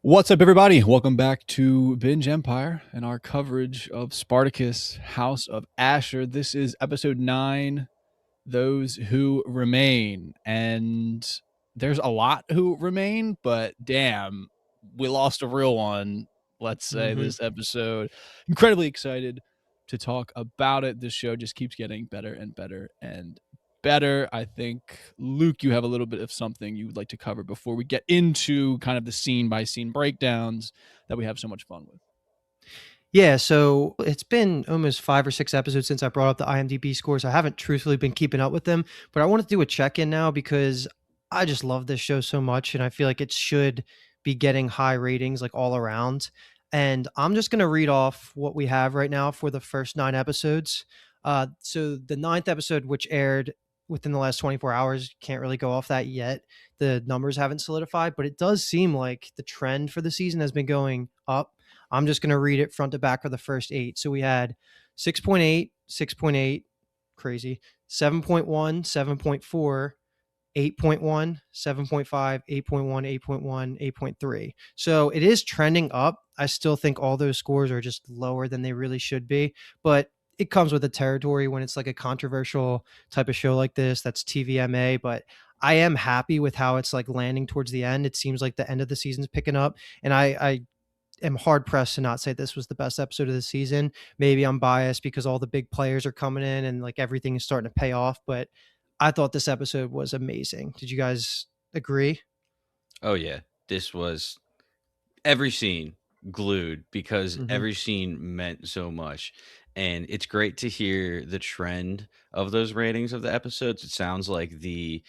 What's up, everybody? Welcome back to Binge Empire and our coverage of Spartacus, House of Ashur. This is episode 9, Those Who Remain. And there's a lot who remain, but damn, we lost a real one, let's say, hmm this episode. Incredibly excited to talk about it. This show just keeps getting better and better and better. I think, Luke, you have a little bit of something you would like to cover before we get into kind of the scene by scene breakdowns that we have so much fun with. Yeah, so it's been almost 5 or 6 episodes since I brought up the IMDb scores. I haven't truthfully been keeping up with them, but I want to do a check in now because I just love this show so much and I feel like it should be getting high ratings like all around. And I'm just going to read off what we have right now for the first 9 episodes. So the ninth episode, which aired within the last 24 hours, can't really go off that yet. The numbers haven't solidified, but it does seem like the trend for the season has been going up. I'm just going to read it front to back for the first 8. So we had 6.8, 6.8, crazy, 7.1, 7.4, 8.1, 7.5, 8.1, 8.1, 8.3. So it is trending up. I still think all those scores are just lower than they really should be, but it comes with the territory when it's like a controversial type of show like this. That's TVMA, but I am happy with how it's like landing towards the end. It seems like the end of the season's picking up, and I am hard pressed to not say this was the best episode of the season. Maybe I'm biased because all the big players are coming in and like everything is starting to pay off, but I thought this episode was amazing. Did you guys agree? Oh yeah, this was every scene glued because hmm every scene meant so much. And it's great to hear the trend of those ratings of the episodes. It sounds like the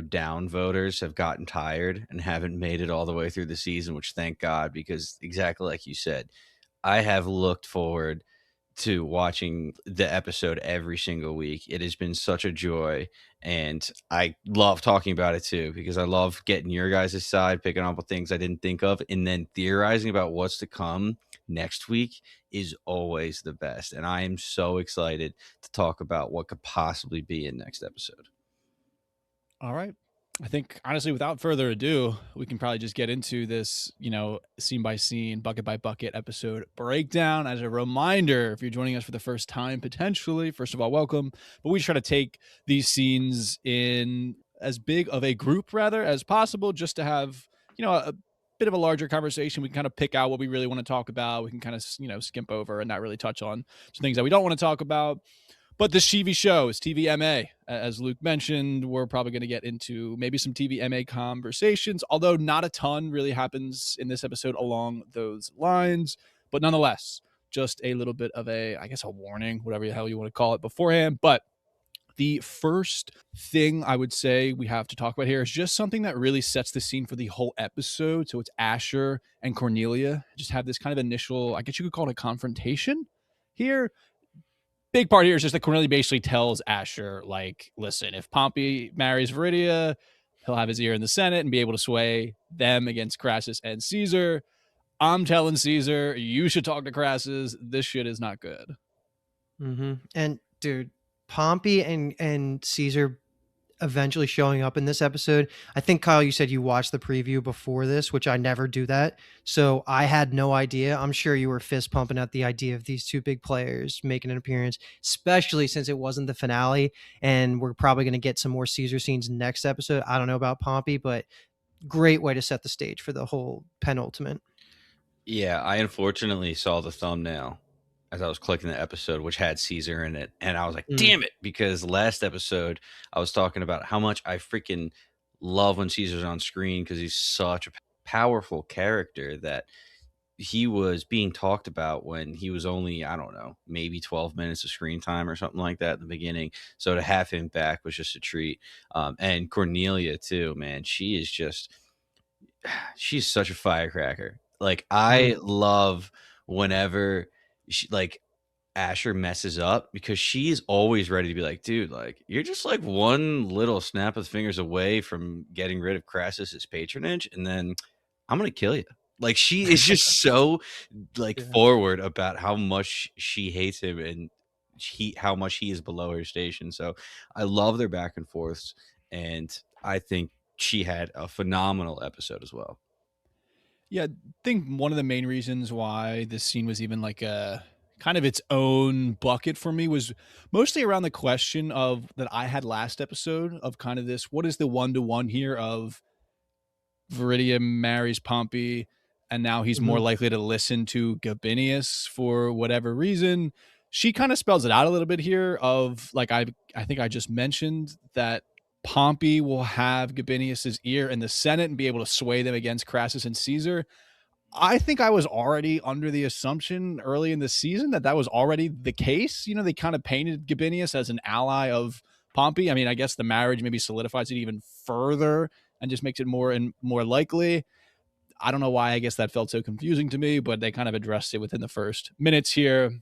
down voters have gotten tired and haven't made it all the way through the season, which thank God, because exactly like you said, I have looked forward to watching the episode every single week. It has been such a joy, and I love talking about it too because I love getting your guys' side, picking up on things I didn't think of, and then theorizing about what's to come next week is always the best. And I am so excited to talk about what could possibly be in next episode. All right. I think, honestly, without further ado, we can probably just get into this, scene by scene, bucket by bucket episode breakdown. As a reminder, if you're joining us for the first time, potentially, first of all, welcome. But we try to take these scenes in as big of a group, rather, as possible, just to have, a bit of a larger conversation. We can kind of pick out what we really want to talk about. We can kind of, skimp over and not really touch on some things that we don't want to talk about. But this TV show is TVMA. As Luke mentioned, we're probably going to get into maybe some TVMA conversations, although not a ton really happens in this episode along those lines. But nonetheless, just a little bit of I guess, a warning, whatever the hell you want to call it beforehand. But the first thing I would say we have to talk about here is just something that really sets the scene for the whole episode. So it's Ashur and Cornelia just have this kind of initial, I guess you could call it a confrontation here. Big part here is just that Cornelia basically tells Ashur, like, listen, if Pompey marries Viridia, he'll have his ear in the Senate and be able to sway them against Crassus and Caesar. I'm telling Caesar, you should talk to Crassus. This shit is not good. And dude, Pompey and Caesar eventually showing up in this episode. I think Kyle, you said you watched the preview before this, which I never do that. So I had no idea. I'm sure you were fist pumping at the idea of these two big players making an appearance, especially since it wasn't the finale. And we're probably going to get some more Caesar scenes next episode. I don't know about Pompey, but great way to set the stage for the whole penultimate. Yeah, I unfortunately saw the thumbnail as I was clicking the episode, which had Caesar in it. And I was like, Mm, damn it. Because last episode, I was talking about how much I freaking love when Caesar's on screen because he's such a powerful character that he was being talked about when he was only, I don't know, maybe 12 minutes of screen time or something like that in the beginning. So to have him back was just a treat. And Cornelia, too, man, she's such a firecracker. Like mhm. I love whenever like Asher messes up because she is always ready to be like, dude, like you're just like one little snap of the fingers away from getting rid of Crassus's patronage, and then I'm gonna kill you. Like she is just so like Yeah. forward about how much she hates him and how much he is below her station. So I love their back and forths, and I think she had a phenomenal episode as well. Yeah, I think one of the main reasons why this scene was even like a kind of its own bucket for me was mostly around the question of that I had last episode of kind of this what is the one to one here of Viridian marries Pompey, and now he's more Mhm. likely to listen to Gabinius for whatever reason. She kind of spells it out a little bit here of like I think I just mentioned that Pompey will have Gabinius's ear in the Senate and be able to sway them against Crassus and Caesar. I think I was already under the assumption early in the season that that was already the case. You know, they kind of painted Gabinius as an ally of Pompey. I mean, I guess the marriage maybe solidifies it even further and just makes it more and more likely. I don't know why I guess that felt so confusing to me, but they kind of addressed it within the first minutes here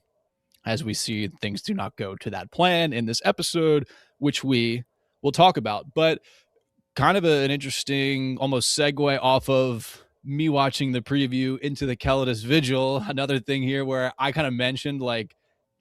as we see things do not go to that plan in this episode, which we will talk about. But kind of an interesting almost segue off of me watching the preview into the Calidus Vigil. Another thing here where I kind of mentioned like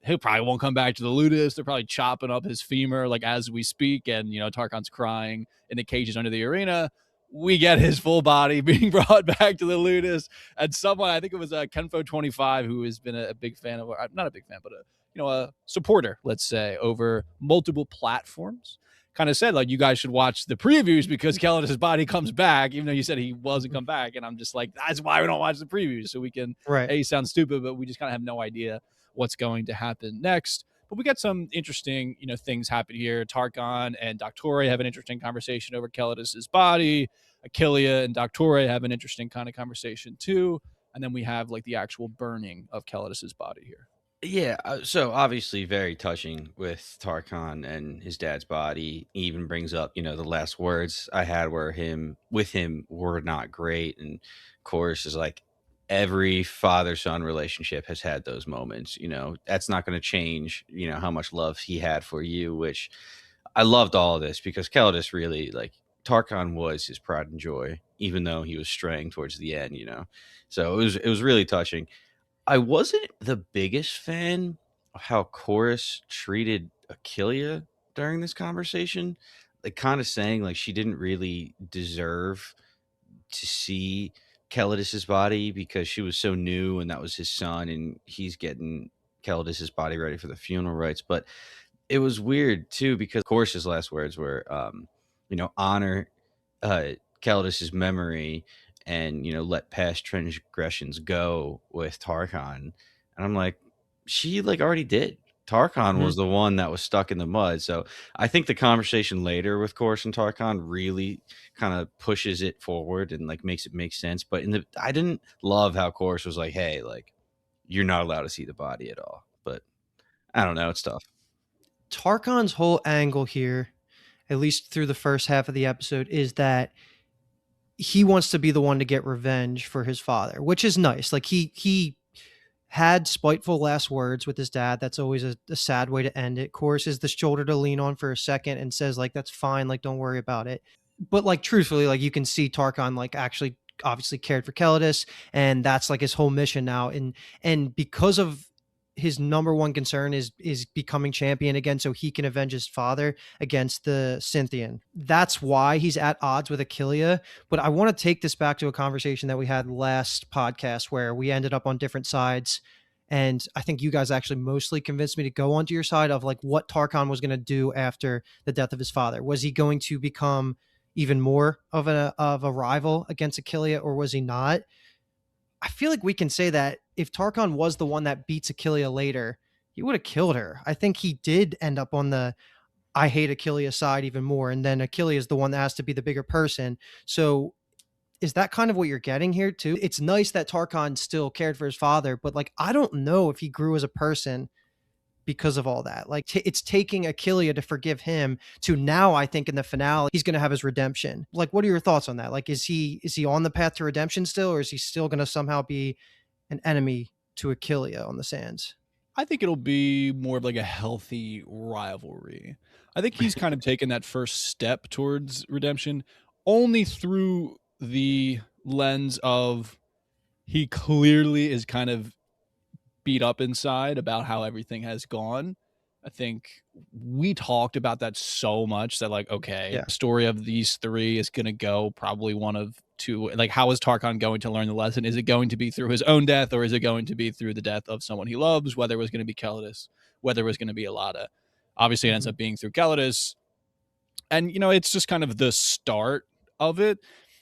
he probably won't come back to the Ludus. They're probably chopping up his femur like as we speak, and you know Tarkon's crying in the cages under the arena. We get his full body being brought back to the Ludus, and someone I think it was Kenfo25 who has been a big fan of, not a big fan, but a supporter, let's say, over multiple platforms kind of said like you guys should watch the previews because Calidus' body comes back, even though you said he wasn't come back. And I'm just like, that's why we don't watch the previews. So we can Right. sound stupid, but we just kind of have no idea what's going to happen next. But we got some interesting, things happen here. Tarkon and Doctore have an interesting conversation over Calidus' body. Achillea and Doctore have an interesting kind of conversation too. And then we have like the actual burning of Calidus' body here. Yeah, so obviously very touching with Tarkon and his dad's body. He even brings up, the last words I had were him with him were not great. And of course is like every father-son relationship has had those moments, that's not going to change, how much love he had for you, which I loved all of this because Calidus really like Tarkon was his pride and joy, even though he was straying towards the end. So it was really touching. I wasn't the biggest fan of how Chorus treated Achillea during this conversation. Like kind of saying like she didn't really deserve to see Calidus's body because she was so new and that was his son and he's getting Calidus's body ready for the funeral rites. But it was weird too because of course his last words were honor uh Calidus's memory and let past transgressions go with Tarkon. And I'm like, she like already did. Tarkon Mhm. was the one that was stuck in the mud. So I think the conversation later with Chorus and Tarkon really kind of pushes it forward and like makes it make sense. But I didn't love how Chorus was like, hey, like you're not allowed to see the body at all. But I don't know, it's tough. Tarkon's whole angle here, at least through the first half of the episode, is that he wants to be the one to get revenge for his father, which is nice. Like he had spiteful last words with his dad. That's always a sad way to end it. Chorus is the shoulder to lean on for a second and says like that's fine, like don't worry about it. But like truthfully, like you can see Tarkon like actually obviously cared for Calidus, and that's like his whole mission now. And because of his number one concern is becoming champion again so he can avenge his father against the Scythian. That's why he's at odds with Achillea. But I want to take this back to a conversation that we had last podcast where we ended up on different sides. And I think you guys actually mostly convinced me to go onto your side of like what Tarkon was going to do after the death of his father. Was he going to become even more of a rival against Achillea, or was he not? I feel like we can say that if Tarkon was the one that beats Achillea later, he would have killed her. I think he did end up on the I hate Achillea side even more. And then Achillea is the one that has to be the bigger person. So is that kind of what you're getting here too? It's nice that Tarkon still cared for his father, but like I don't know if he grew as a person because of all that. Like it's taking Achillea to forgive him to now I think in the finale he's going to have his redemption. Like what are your thoughts on that? Like is he on the path to redemption still, or is he still going to somehow be an enemy to Achillea on the sands? I think it'll be more of like a healthy rivalry. I think he's kind of taken that first step towards redemption only through the lens of he clearly is kind of beat up inside about how everything has gone. I think we talked about that so much that like, okay, Yeah. story of these three is going to go probably one of two. Like, how is Tarkon going to learn the lesson? Is it going to be through his own death, or is it going to be through the death of someone he loves? Whether it was going to be Kelladus, whether it was going to be Alada. Obviously, it ends Mhm. up being through Kelladus, and it's just kind of the start of it.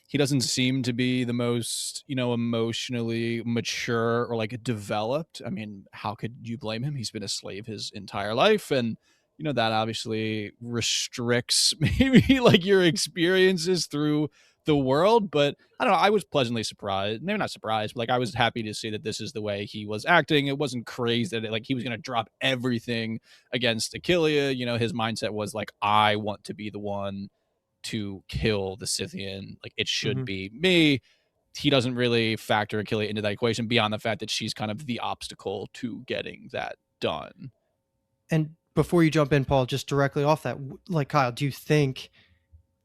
He doesn't seem to be the most emotionally mature or like developed. I mean, how could you blame him? He's been a slave his entire life, and that obviously restricts maybe like your experiences through the world. But I don't know, I was pleasantly surprised, maybe not surprised, but like I was happy to see that this is the way he was acting. It wasn't crazy that like he was going to drop everything against Achillea. His mindset was like, I want to be the one to kill the Scythian. Like, it should Mhm. be me. He doesn't really factor Achillea into that equation beyond the fact that she's kind of the obstacle to getting that done. And before you jump in, Paul, just directly off that, like Kyle, do you think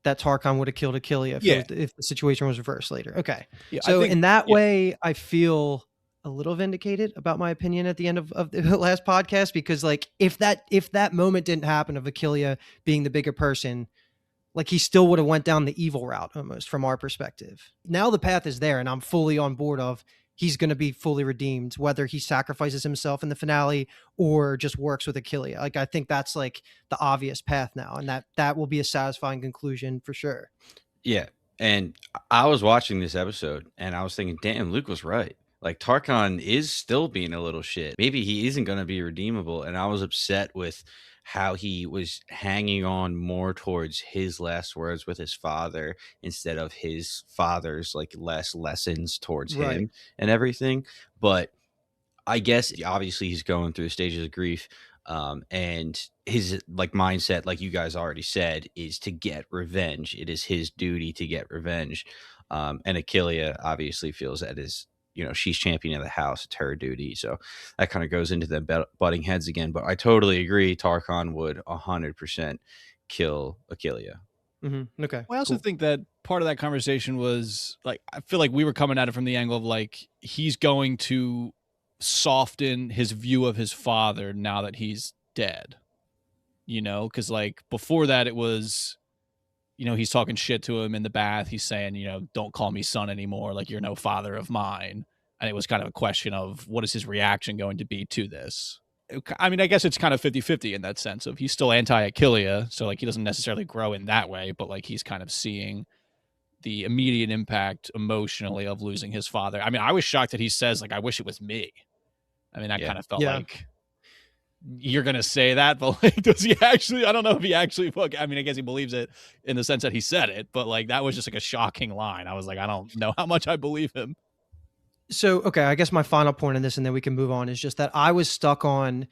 that Tarkon would have killed Achillea Yeah. if the situation was reversed later? Okay. Yeah. I So think, in that yeah. way, I feel a little vindicated about my opinion at the end of the last podcast, because like if that moment didn't happen of Achillea being the bigger person, like he still would have went down the evil route almost from our perspective. Now the path is there and I'm fully on board of he's going to be fully redeemed, whether he sacrifices himself in the finale or just works with Achillea. Like, I think that's like the obvious path now. And that will be a satisfying conclusion for sure. Yeah. And I was watching this episode and I was thinking, damn, Luke was right. Like Tarkon is still being a little shit. Maybe he isn't going to be redeemable. And I was upset with how he was hanging on more towards his last words with his father instead of his father's like less lessons towards Right. him and everything. But I guess obviously he's going through stages of grief. And his like mindset, like you guys already said, is to get revenge. It is his duty to get revenge. And Achillea obviously feels that is, she's champion of the house. It's her duty. So that kind of goes into the butting heads again. But I totally agree. Tarkon would 100% kill Achillea. Okay, I also cool. think that part of that conversation was like, I feel like we were coming at it from the angle of like, he's going to soften his view of his father now that he's dead, because like before that, it was, he's talking shit to him in the bath. He's saying, don't call me son anymore. Like, you're no father of mine. And it was kind of a question of what is his reaction going to be to this? I mean, I guess it's kind of 50-50 in that sense of he's still anti-Achillea. So like he doesn't necessarily grow in that way, but like he's kind of seeing the immediate impact emotionally of losing his father. I mean, I was shocked that he says like, I wish it was me. I mean, that Yeah. kind of felt Yeah. like, you're gonna say that, but like, does he actually? I don't know if he actually. I mean, I guess he believes it in the sense that he said it, but like that was just like a shocking line. I was like, I don't know how much I believe him. So, okay, I guess my final point on this, and then we can move on, is just that I was stuck on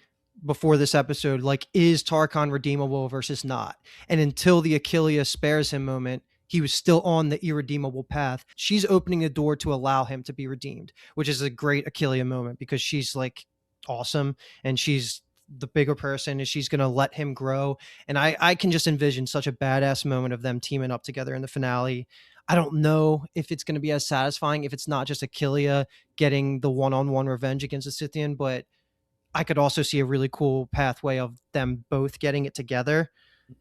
before this episode, like, is Tarkon redeemable versus not? And until the Achillea spares him moment, he was still on the irredeemable path. She's opening the door to allow him to be redeemed, which is a great Achillea moment because she's like awesome and she's the bigger person and she's going to let him grow. And I can just envision such a badass moment of them teaming up together in the finale. I don't know if it's going to be as satisfying if it's not just Achillea getting the one-on-one revenge against the Scythian, but I could also see a really cool pathway of them both getting it together.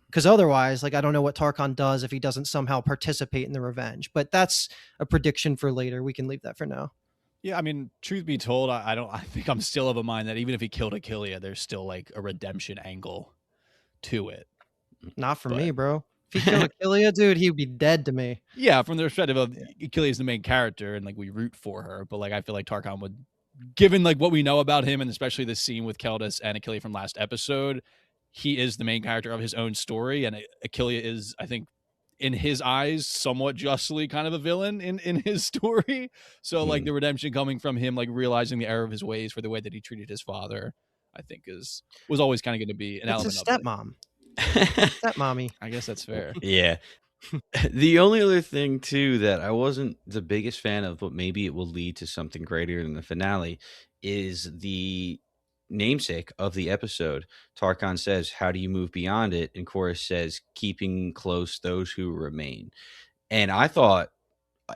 Because otherwise, like, I don't know what Tarkon does if he doesn't somehow participate in the revenge. But that's a prediction for later. We can leave that for now. Yeah, I mean, truth be told, I don't. I think I'm still of a mind that even if he killed Achillea, there's still like a redemption angle to it. Not for me, But bro. If he killed Achillea, dude, he'd be dead to me. yeah, from the perspective of Yeah. Achillea is the main character, and like we root for her. But like, I feel like Tarkon would, given like what we know about him, and especially the scene with Keldas and Achillea from last episode, he is the main character of his own story, and Achillea is, I think, in his eyes, somewhat justly kind of a villain in his story. So like Mhm. the redemption coming from him, like realizing the error of his ways for the way that he treated his father, I think was always kind of going to be an It's his element of it. stepmom. Stepmommy. I guess that's fair. Yeah. The only other thing too that I wasn't the biggest fan of, but maybe it will lead to something greater than the finale, is the namesake of the episode. Tarkon says, "How do you move beyond it?" And Chorus says, "Keeping close those who remain." And I thought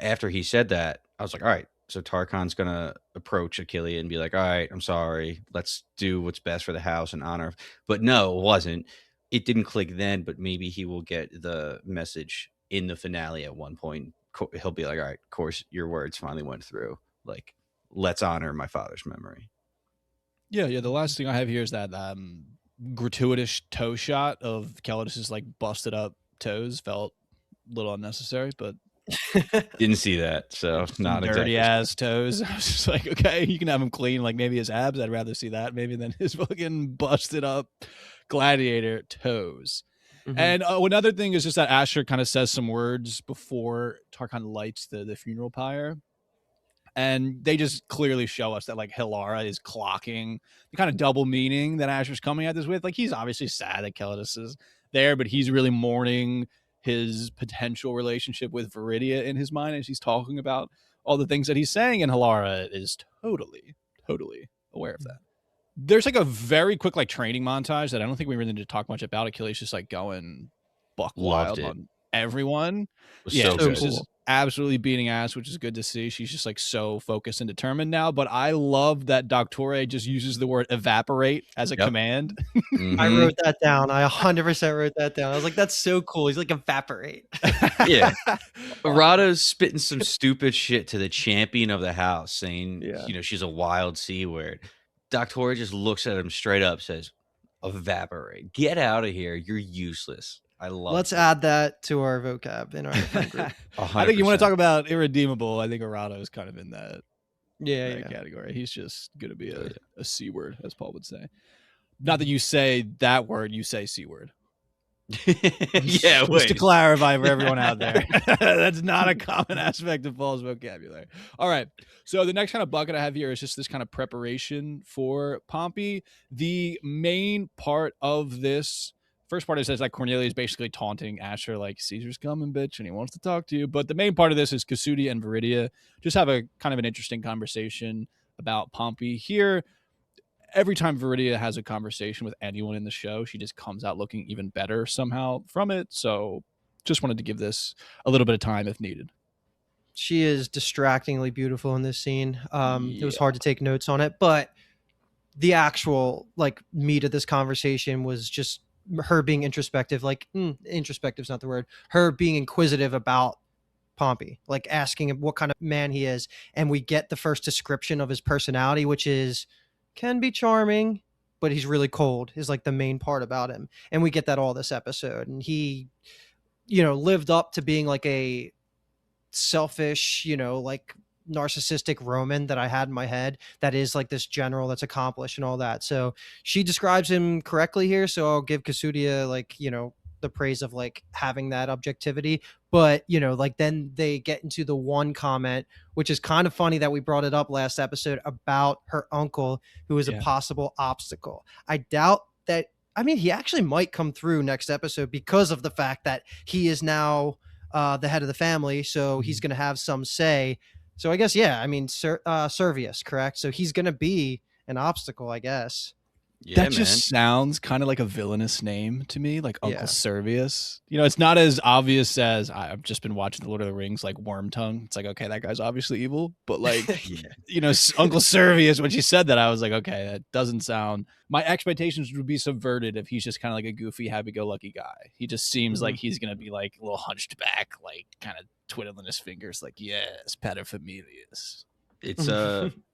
after he said that, I was like, all right, So Tarkon's gonna approach Achille and be like, "All right, I'm sorry. Let's do what's best for the house and honor." But no, it wasn't. It didn't click then, but maybe he will get the message in the finale at one point. He'll be like, "All right, of course, your words finally went through. Like, let's honor my father's memory." Yeah, yeah. The Mhm. last thing I have here is that gratuitous toe shot of Calidus's like busted up toes felt a little unnecessary, but Didn't see that, so just some not dirty exactly sure. ass toes. I was just like, okay, you can have him clean, like maybe his abs. I'd rather see that maybe than his fucking busted up gladiator toes. Mhm. And another thing is just that Ashur kind of says some words before Tarkon lights the funeral pyre, and they just clearly show us that like Hilara is clocking the kind of double meaning that Asher's coming at this with. Like he's obviously sad that Calidus is there, but he's really mourning his potential relationship with Viridia in his mind as he's talking about all the things that he's saying, and Hilara is totally aware of that. There's like a very quick like training montage that I don't think we really need to talk much about. Achilles just like going buck Loved wild it. on everyone. Was Yeah, so So good. she's just cool. absolutely beating ass, which is good to see. She's just like so focused and determined now. But I love that Doctore just uses the word evaporate as a Yep. command. I Mhm. wrote that down. I 100% wrote that down. I was like, "That's so cool." He's like, "Evaporate." Yeah. Awesome. Arado's spitting some stupid shit to the champion of the house, saying, Yeah. she's a wild C word. Doctor just looks at him straight up, says, "Evaporate. Get out of here. You're useless." I Let's loved it. add that to our vocab in our friend group. I think you want to 100%. talk about irredeemable. I think Arado is kind of in Yeah, that yeah. category. He's just gonna be Oh, a C word, as Paul would say. Not that Mhm. you say that word, you say C word. yeah. Yeah, Just to wait. clarify for everyone out there, that's not a common aspect of Paul's vocabulary. All right. So the next kind of bucket I have here is just this kind of preparation for Pompey. The main part of this first part is like Cornelius basically taunting Asher, like Caesar's coming, bitch, and he wants to talk to you. But the main part of this is Casudia and Viridia just have a kind of an interesting conversation about Pompey here. Every time Viridia has a conversation with anyone in the show, she just comes out looking even better somehow from it. So just wanted to give this a little bit of time if needed. She is distractingly beautiful in this scene. It was Yeah. hard to take notes on it, but the actual like meat of this conversation was just her being introspective. Like introspective's not the word. Her being inquisitive about Pompey, like asking him what kind of man he is, and we get the first description of his personality, which is can be charming, but he's really cold. Is like the main part about him, and we get that all this episode. And he, lived up to being like a selfish, like narcissistic Roman that I had in my head that is like this general that's accomplished and all that. So she describes him correctly here. So I'll give Kasudia like, the praise of like having that objectivity. But, like then they get into the one comment, which is kind of funny that we brought it up last episode about her uncle, who is a Yeah. possible obstacle. I doubt that. I mean, he actually might come through next episode because of the fact that he is now the head of the family, so he's Mhm. going to have some say. So I guess yeah, I mean Servius, correct? So he's going to be an obstacle, I guess. Yeah, That man. just sounds kind of like a villainous name to me, like Uncle Yeah. Servius. It's not as obvious as I've just been watching the Lord of the Rings, like Worm Tongue. It's like, okay, that guy's obviously evil, but like, Yeah. Uncle Servius, when she said that, I was like, okay, that doesn't sound. My expectations would be subverted if he's just kind of like a goofy, happy-go-lucky guy. He just seems like Mhm. he's gonna be like a little hunched back, like kind of twiddling his fingers, like yes, paterfamilias. It's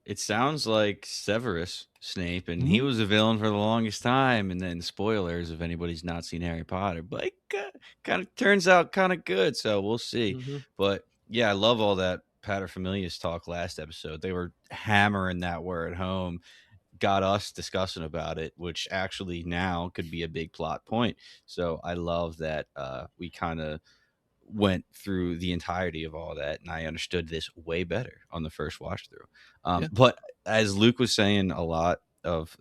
it sounds like Severus Snape, and he Mhm. was a villain for the longest time. And then spoilers if anybody's not seen Harry Potter, but kind of turns out kind of good. So we'll see. Mhm. But yeah, I love all that paterfamilias talk last episode. They were hammering that word home, got us discussing about it, which actually now could be a big plot point. So I love that we kind of went through the entirety of all that, and I understood this way better on the first watch through. Yeah. But as Luke was saying, a lot of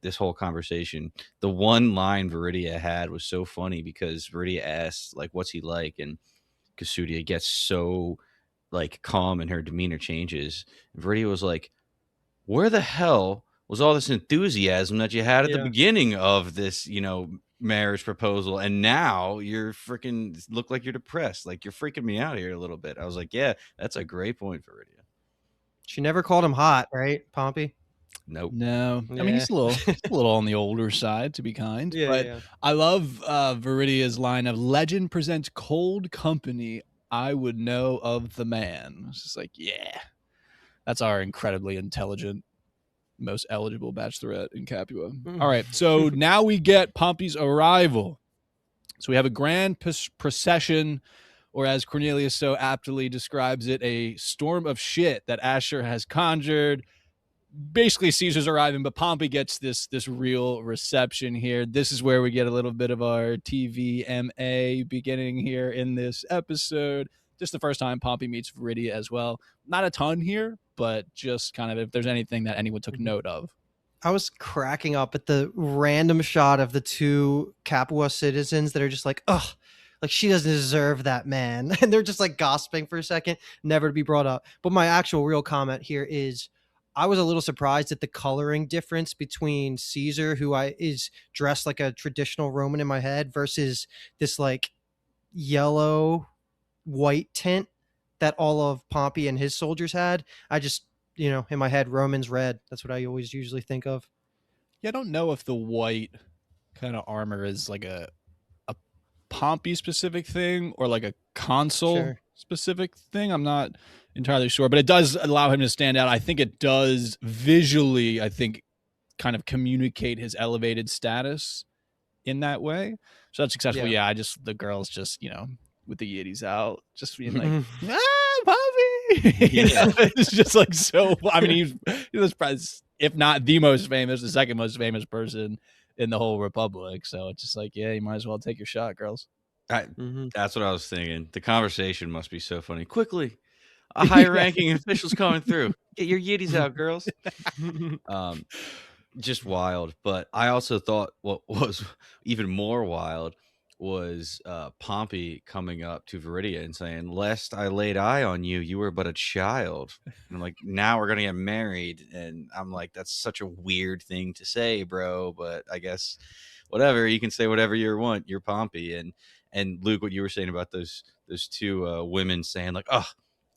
this whole conversation, the one line Viridia had was so funny because Viridia asked like, "What's he like?" and Kasudia gets so like calm and her demeanor changes. Viridia was like, where the hell was all this enthusiasm that you had at the Yeah. beginning of this, marriage proposal? And now you're freaking look like you're depressed. Like you're freaking me out here a little bit. I was like, yeah, that's a great point, Viridia. She never called him hot, right, Pompey? Nope. No, I mean Yeah. he's a little on the older side, to be kind. Yeah, But yeah. I love Viridia's line of "Legend presents cold company. I would know of the man." It's just like, yeah, that's our incredibly intelligent, most eligible bachelorette in Capua. All right, so now we get Pompey's arrival. So we have a grand procession, or as Cornelius so aptly describes it, a storm of shit that Ashur has conjured. Basically, Caesar's arriving, but Pompey gets this real reception here. This is where we get a little bit of our TVMA beginning here in this episode. Just the first time Pompey meets Viridia as well. Not a ton here, but just kind of if there's anything that anyone took note of. I was cracking up at the random shot of the two Capua citizens that are just like, ugh, like she doesn't deserve that man. And they're just like gossiping for a second, never to be brought up. But my actual real comment here is I was a little surprised at the coloring difference between Caesar, who is dressed like a traditional Roman in my head, versus this like yellow white tint that all of Pompey and his soldiers had. I just, in my head, Roman's red. That's what I always usually think of. Yeah, I don't know if the white kind of armor is like a Pompey specific thing or like a consul specific thing. I'm not entirely sure, but it does allow him to stand out. I think it does visually, kind of communicate his elevated status in that way. So that's successful. Yeah, the girls just, with the yiddies out, just being like, Pompey. It's just like so. I mean, he was probably, if not the most famous, the second most famous person in the whole republic. So it's just like, yeah, you might as well take your shot, girls. That's what I was thinking. The conversation must be so funny. Quickly, a higher ranking official's coming through. Get your yiddies out, girls. Just wild. But I also thought what was even more wild was Pompey coming up to Viridia and saying, "Lest I laid eye on you, you were but a child." And I'm like, now we're gonna get married. And I'm like, that's such a weird thing to say, bro. But I guess whatever, you can say whatever you want. You're Pompey. And Luke, what you were saying about those two women saying like, "Oh,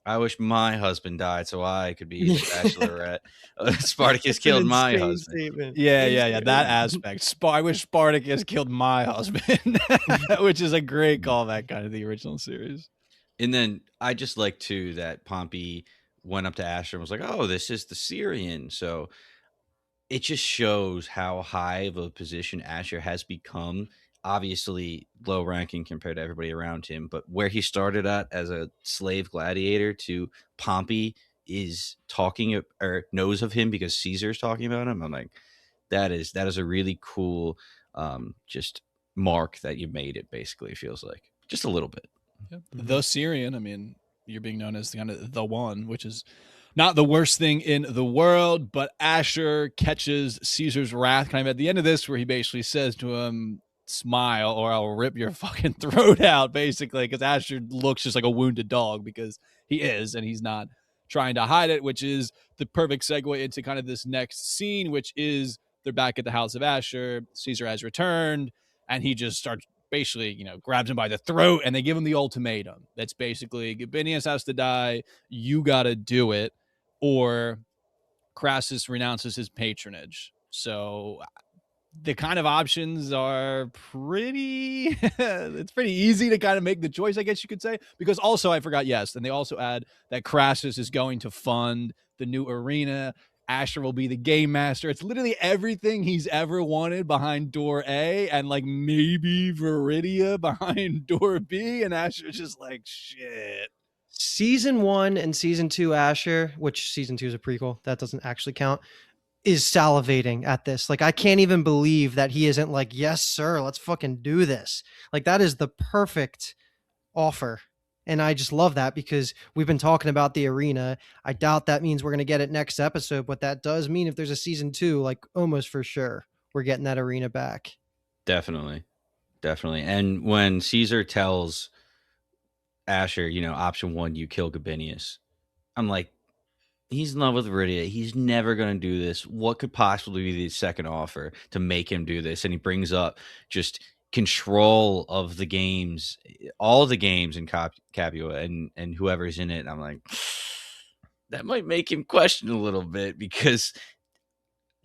I wish my husband died so I could be the bachelorette." Spartacus killed my husband. Statement. Yeah. That aspect. I wish Spartacus killed my husband, which is a great callback kind of the original series. And then I just like too that Pompey went up to Ashur and was like, "Oh, this is the Syrian." So it just shows how high of a position Ashur has become. Obviously low ranking compared to everybody around him, but where he started at as a slave gladiator to Pompey is talking or knows of him because Caesar's talking about him. I'm like, that is a really cool just mark that you made. It basically feels like just a little bit. Yep. The Syrian, I mean, you're being known as kind of the one, which is not the worst thing in the world, but Ashur catches Caesar's wrath kind of at the end of this, where he basically says to him, "Smile or I'll rip your fucking throat out," basically, because Ashur looks just like a wounded dog, because he is, and he's not trying to hide it, which is the perfect segue into kind of this next scene, which is they're back at the house of Ashur. Caesar has returned, and he just starts basically, grabs him by the throat, and they give him the ultimatum. That's basically, Gabinius has to die. You got to do it, or Crassus renounces his patronage. So the kind of options are pretty, it's pretty easy to kind of make the choice, I guess you could say, because also I forgot, yes, and they also add that Crassus is going to fund the new arena. Ashur will be the game master. It's literally everything he's ever wanted behind door A, and like maybe Viridia behind door B, and Ashur's just like, shit. Season 1 and season 2 Ashur, which season 2 is a prequel, that doesn't actually count, is salivating at this. Like, I can't even believe that he isn't like, "Yes, sir, let's fucking do this." Like, that is the perfect offer. And I just love that because we've been talking about the arena. I doubt that means we're going to get it next episode, but that does mean if there's a season 2, like almost for sure, we're getting that arena back. Definitely. And when Caesar tells Ashur, option 1, you kill Gabinius, I'm like, he's in love with Viridia. He's never going to do this. What could possibly be the second offer to make him do this? And he brings up just control of the games, all the games in Capua, and whoever's in it. And I'm like, that might make him question a little bit because,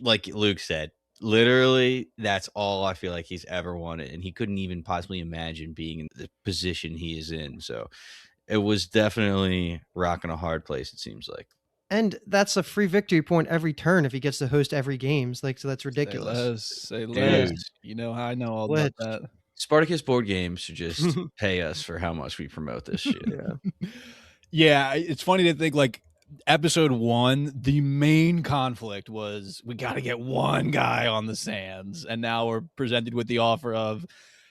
like Luke said, literally that's all I feel like he's ever wanted, and he couldn't even possibly imagine being in the position he is in. So it was definitely rocking a hard place, it seems like. And that's a free victory point every turn if he gets to host every games. Like, so that's Say ridiculous. less, say Yeah. Dude, less. You know how I know all about Blitz. that. Spartacus board games should just pay us for how much we promote this shit. Yeah. Yeah, it's funny to think like episode 1, the main conflict was we got to get one guy on the sands, and now we're presented with the offer of,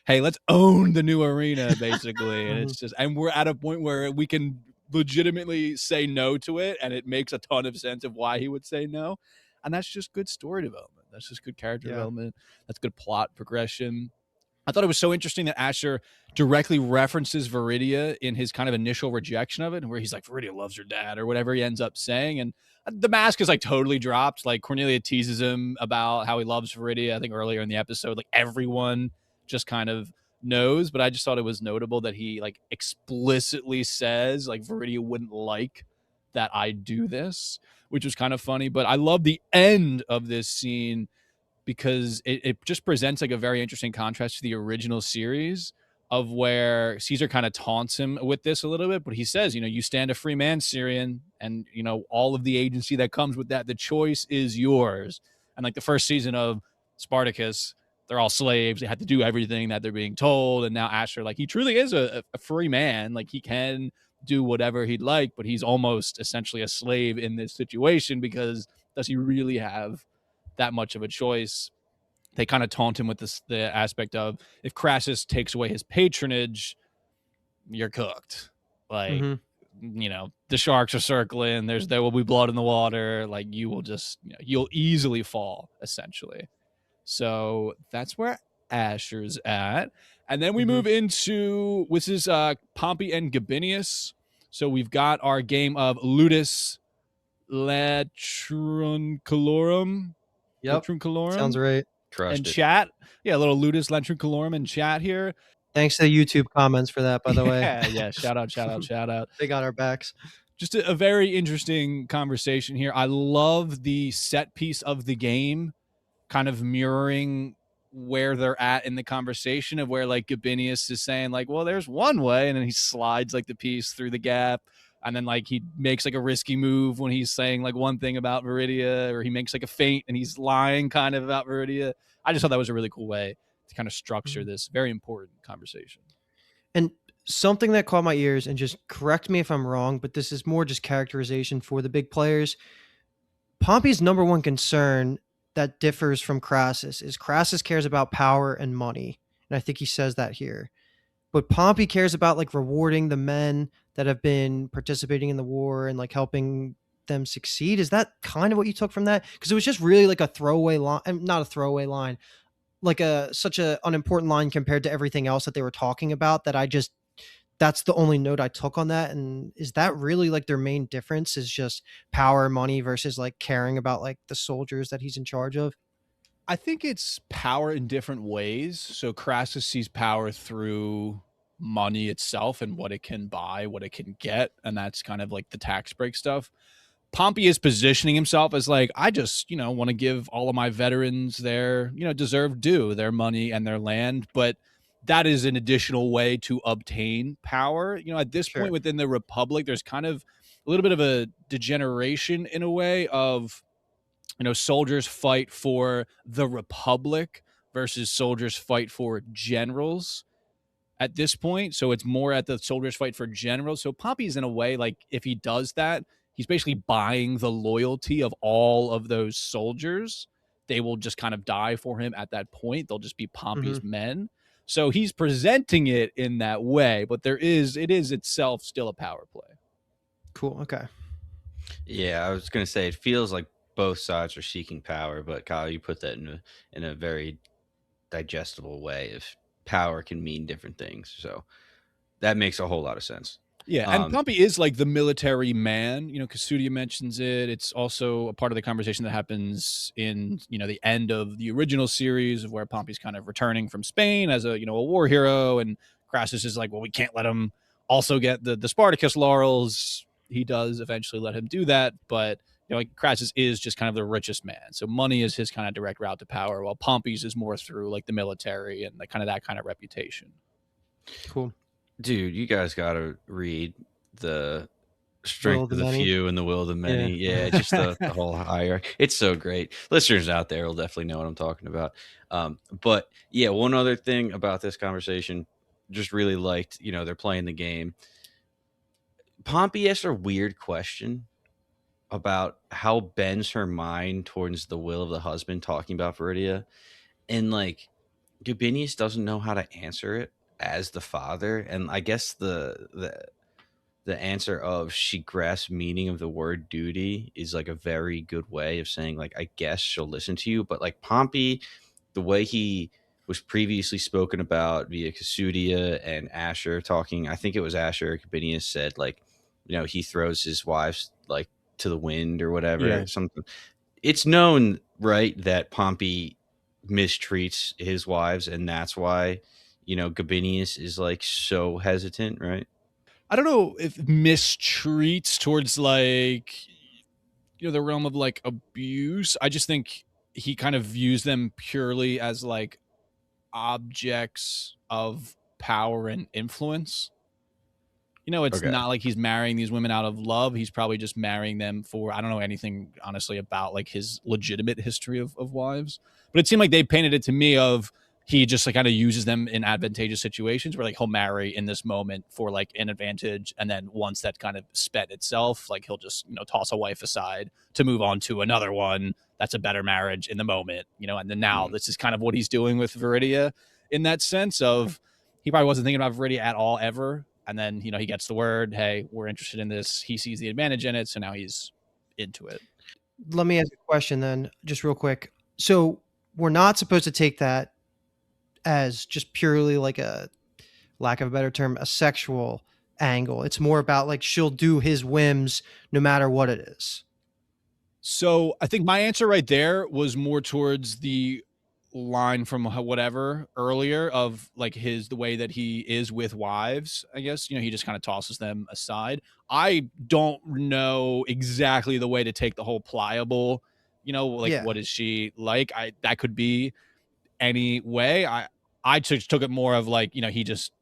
hey, let's own the new arena, basically. And Mhm. it's just, and we're at a point where we can legitimately say no to it, and it makes a ton of sense of why he would say no. And that's just good story development. That's just good character Yeah. development. That's good plot progression. I thought it was so interesting that Ashur directly references Viridia in his kind of initial rejection of it, and where he's like, Viridia loves her dad, or whatever he ends up saying. And the mask is like totally dropped. Like Cornelia teases him about how he loves Viridia, I think earlier in the episode. Like everyone just kind of knows, but I just thought it was notable that he like explicitly says like Viridia wouldn't like that I do this, which was kind of funny. But I love the end of this scene because it just presents like a very interesting contrast to the original series of where Caesar kind of taunts him with this a little bit, but he says, you know, you stand a free man, Syrian, and you know, all of the agency that comes with that, the choice is yours. And like the first season of Spartacus, they're all slaves. They have to do everything that they're being told. And now Asher, like he truly is a free man. Like he can do whatever he'd like, but he's almost essentially a slave in this situation because does he really have that much of a choice? They kind of taunt him with this the aspect of if Crassus takes away his patronage, you're cooked. Like, Mhm. you know, the sharks are circling, there will be blood in the water, like you will just, you know, you'll easily fall, essentially. So that's where Asher's at. And then we Mhm. move into this is Pompey and Gabinius. So we've got our game of Ludus Latrunculorum. Yep. Sounds Latrunculorum. right. And Crushed it. chat. Yeah, a little Ludus Latrunculorum in chat here. Thanks to the YouTube comments for that, by the way. Yeah. Shout out, shout out, shout out. They got our backs. Just a very interesting conversation here. I love the set piece of the game kind of mirroring where they're at in the conversation of where like Gabinius is saying like, well, there's one way, and then he slides like the piece through the gap, and then like he makes like a risky move when he's saying like one thing about Viridia, or he makes like a feint and he's lying kind of about Viridia. I just thought that was a really cool way to kind of structure this very important conversation. And something that caught my ears, and just correct me if I'm wrong, but this is more just characterization for the big players. Pompey's number one concern that differs from Crassus is Crassus cares about power and money. And I think he says that here. But Pompey cares about like rewarding the men that have been participating in the war and like helping them succeed. Is that kind of what you took from that? Because it was just really like a throwaway line, not a throwaway line, like a such a unimportant line compared to everything else that they were talking about, that I just, that's the only note I took on that. And is that really like their main difference, is just power and money versus like caring about like the soldiers that he's in charge of? I think it's power in different ways. So Crassus sees power through money itself and what it can buy, what it can get, and that's kind of like the tax break stuff. Pompey is positioning himself as like, I just, you know, want to give all of my veterans their, you know, deserved due, their money and their land, but that is an additional way to obtain power. You know, at this Sure. point within the Republic, there's kind of a little bit of a degeneration in a way of, you know, soldiers fight for the Republic versus soldiers fight for generals at this point. So it's more at the soldiers fight for generals. So Pompey's in a way like if he does that, he's basically buying the loyalty of all of those soldiers. They will just kind of die for him at that point. They'll just be Hmm. Pompey's men. So he's presenting it in that way, but it is itself still a power play. Cool. Okay. Yeah, I was gonna say it feels like both sides are seeking power, but Kyle, you put that in a very digestible way. If power can mean different things, so that makes a whole lot of sense. Yeah, and Um, Pompey is like the military man. You know, Kasudia mentions it. It's also a part of the conversation that happens in, you know, the end of the original series of where Pompey's kind of returning from Spain as a, you know, a war hero, and Crassus is like, well, we can't let him also get the Spartacus laurels. he does eventually let him do that, but like Crassus is just kind of the richest man, so money is his kind of direct route to power, while Pompey's is more through like the military and like kind of that kind of reputation. Cool. Dude, you guys gotta read the Will Strength of the of the Many. Few and the Will of the Yeah. Many. Yeah, just the whole hierarchy. It's so great. Listeners out there will definitely know what I'm talking about. But yeah, one other thing about this conversation, just really liked, they're playing the game. Pompey asked a weird question about how bends her mind towards the will of the husband, talking about Viridia. And like Gabinius doesn't know how to answer it as the father. And I guess the answer of she grasps meaning of the word duty is like a very good way of saying like I guess she'll listen to you. But like Pompey, the way he was previously spoken about via Casudia and Ashur talking, I think it was Ashur, Gabinius said like, he throws his wives like to the wind or whatever. Yeah. Something, it's known, right, that Pompey mistreats his wives, and that's why, Gabinius is like so hesitant, right? I don't know if mistreats towards like the realm of like abuse. I just think he kind of views them purely as like objects of power and influence. It's Okay. not like he's marrying these women out of love. He's probably just marrying them for, I don't know anything, honestly, about like his legitimate history of wives. But it seemed like they painted it to me of he just like kind of uses them in advantageous situations where like he'll marry in this moment for like an advantage. And then once that kind of spent itself, like he'll just, toss a wife aside to move on to another one. That's a better marriage in the moment, and then now Mm. this is kind of what he's doing with Viridia in that sense of he probably wasn't thinking about Viridia at all ever. And then, he gets the word, hey, we're interested in this. He sees the advantage in it. So now he's into it. Let me ask a question then, just real quick. So we're not supposed to take that as just purely like a lack of a better term, a sexual angle. It's more about like she'll do his whims no matter what it is. So I think my answer right there was more towards the line from whatever earlier of like the way that he is with wives. I guess, he just kind of tosses them aside. I don't know exactly the way to take the whole pliable, like Yeah. what is she like? That could be any way. I took it more of like, he just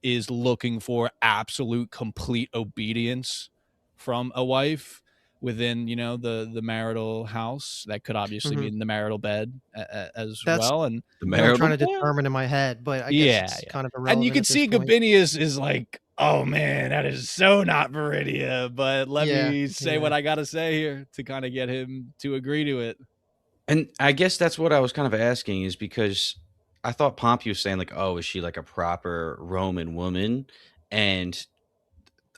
is looking for absolute complete obedience from a wife within the marital house. That could obviously Mhm. mean the marital bed as That's well. And The what I'm trying marital to band? determine in my head, but I guess yeah, it's yeah. kind of And you irrelevant can at this see point. Gabinius is like, oh man, that is so not Viridia, but let Yeah. me say Yeah. what I gotta say here to kind of get him to agree to it. And I guess that's what I was kind of asking, is because I thought Pompey was saying like, "Oh, is she like a proper Roman woman?" And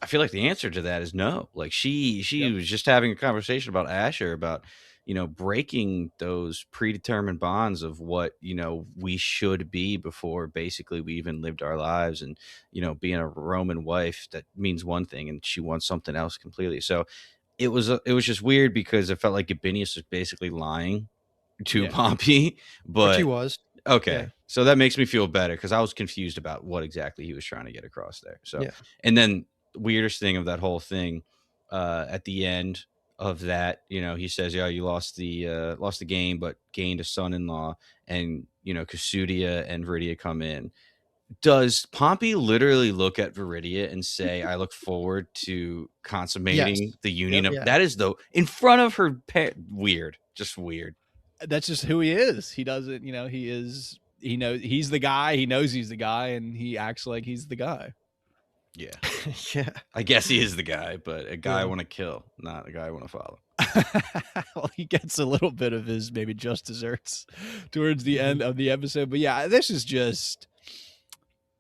I feel like the answer to that is no. Like she Yep. was just having a conversation about Asher about, breaking those predetermined bonds of what, we should be before basically we even lived our lives. And, being a Roman wife, that means one thing and she wants something else completely. So it was just weird because it felt like Gabinius was basically lying to Yeah. Pompey. Which he But was. Yeah. okay, so that makes me feel better because I was confused about what exactly he was trying to get across there. So, Yeah. and then weirdest thing of that whole thing, at the end of that, he says, "Yeah, you lost the game, but gained a son-in-law." And Casudia and Viridia come in. Does Pompey literally look at Viridia and say, "I look forward to Yes. consummating the union Yep. of"? Yeah. That is though in front of her. Weird, just weird. That's just who he is. He doesn't, he knows he's the guy. He knows he's the guy, and he acts like he's the guy. Yeah. Yeah. I guess he is the guy, but a guy I Yeah. want to kill, not a guy I want to follow. Well, he gets a little bit of his maybe just desserts towards the Mhm. end of the episode. But yeah, this is just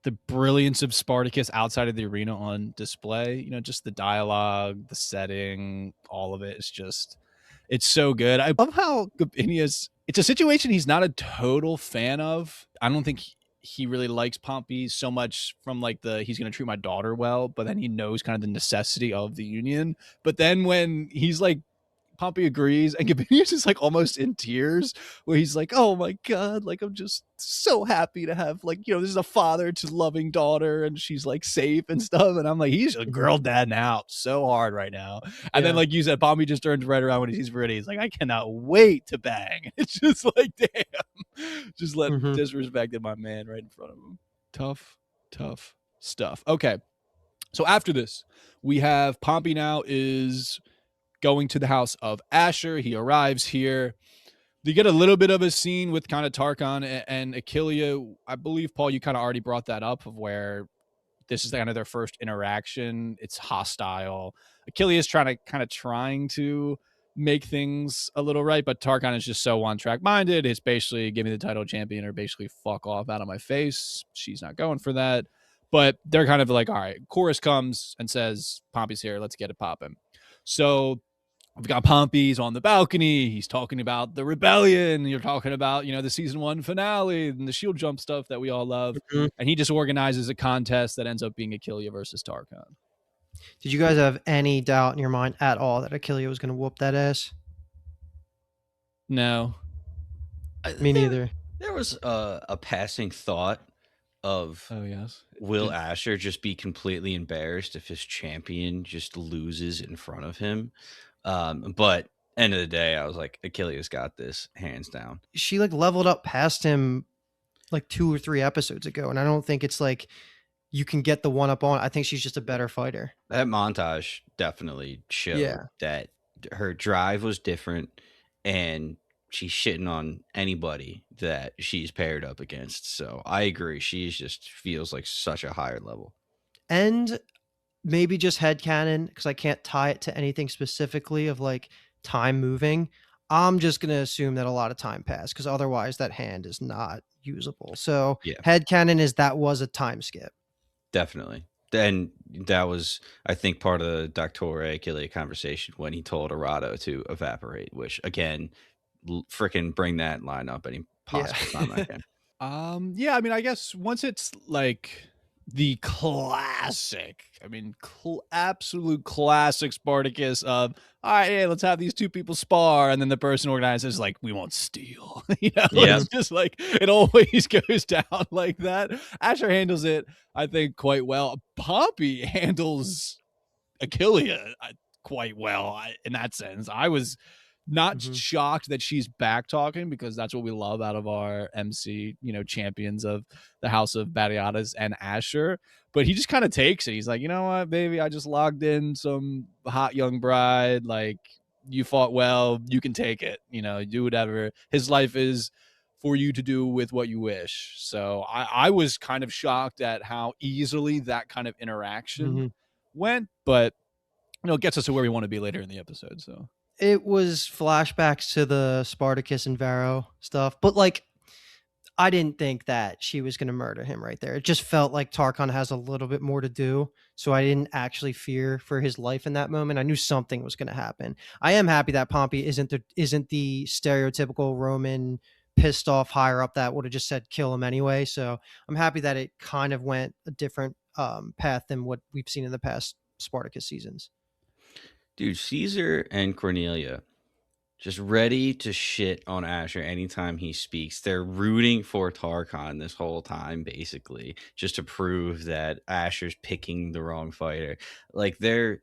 the brilliance of Spartacus outside of the arena on display. Just the dialogue, the setting, all of it is just, it's so good. I love how Gabinius, it's a situation he's not a total fan of. I don't think he really likes Pompey so much from like he's going to treat my daughter well, but then he knows kind of the necessity of the union. But then when he's like Pompey agrees, and Gabinius is like almost in tears, where he's like, "Oh my god, like I'm just so happy to have like this is a father to loving daughter, and she's like safe and stuff." And I'm like, he's a Mhm. girl dad out so hard right now. And then Yeah. like you said, Pompey just turns right around when he sees Viridian. He's like, I cannot wait to bang. It's just like, damn, just let Mhm. disrespected my man right in front of him. Tough, tough stuff. Okay, so after this, we have Pompey now is going to the house of Ashur. He arrives here. You get a little bit of a scene with kind of Tarkon and Achillea. I believe, Paul, you kind of already brought that up of where this is kind of their first interaction. It's hostile. Achillea is trying to make things a little right, but Tarkon is just so one track minded. It's basically give me the title champion or basically fuck off out of my face. She's not going for that. But they're kind of like, all right, Chorus comes and says, Pompey's here. Let's get it popping. So we've got Pompey's on the balcony. He's talking about the rebellion. You're talking about, the season 1 finale and the shield jump stuff that we all love. Mhm. And he just organizes a contest that ends up being Achillea versus Tarkon. Did you guys have any doubt in your mind at all that Achillea was going to whoop that ass? No. Me There, neither. there was a passing thought of Oh, yes. will Ashur just be completely embarrassed if his champion just loses in front of him? But end of the day, I was like, Achilles got this hands down. She like leveled up past him like 2 or 3 episodes ago, and I don't think it's like you can get the one up on. I think she's just a better fighter. That montage definitely showed Yeah. that her drive was different, and she's shitting on anybody that she's paired up against. So I agree. She's just feels like such a higher level. And maybe just headcanon, because I can't tie it to anything specifically of like time moving. I'm just going to assume that a lot of time passed because otherwise that hand is not usable. So Yeah, headcanon is that was a time skip. definitely. And that was, I think, part of the Doctor Achille conversation when he told Arado to evaporate, which again, freaking bring that line up any Yeah. possible time I can. Yeah, I mean, I guess once it's like the classic, I mean, absolute classic Spartacus of, all right, hey, let's have these two people spar. And then the person organizes, like, we won't steal. Yeah. It's just like, it always goes down like that. Asher handles it, I think, quite well. Pompey handles Achillea quite well in that sense. I was not Mhm. shocked that she's back talking because that's what we love out of our MC, champions of the House of Batiatas and Ashur. But he just kind of takes it. He's like, you know what, baby, I just logged in some hot young bride. Like, you fought well, you can take it. Do whatever. His life is for you to do with what you wish. So I was kind of shocked at how easily that kind of interaction Mhm. went, but it gets us to where we want to be later in the episode. So It was flashbacks to the Spartacus and Varro stuff, but like I didn't think that she was going to murder him right there. It just felt like Tarkon has a little bit more to do, so I didn't actually fear for his life in that moment. I knew something was going to happen. I am happy that Pompey isn't the stereotypical Roman pissed off higher up that would have just said kill him anyway. So I'm happy that it kind of went a different path than what we've seen in the past Spartacus seasons. Dude, Caesar and Cornelia just ready to shit on Asher anytime he speaks. They're rooting for Tarkon this whole time, basically, just to prove that Asher's picking the wrong fighter. Like they're,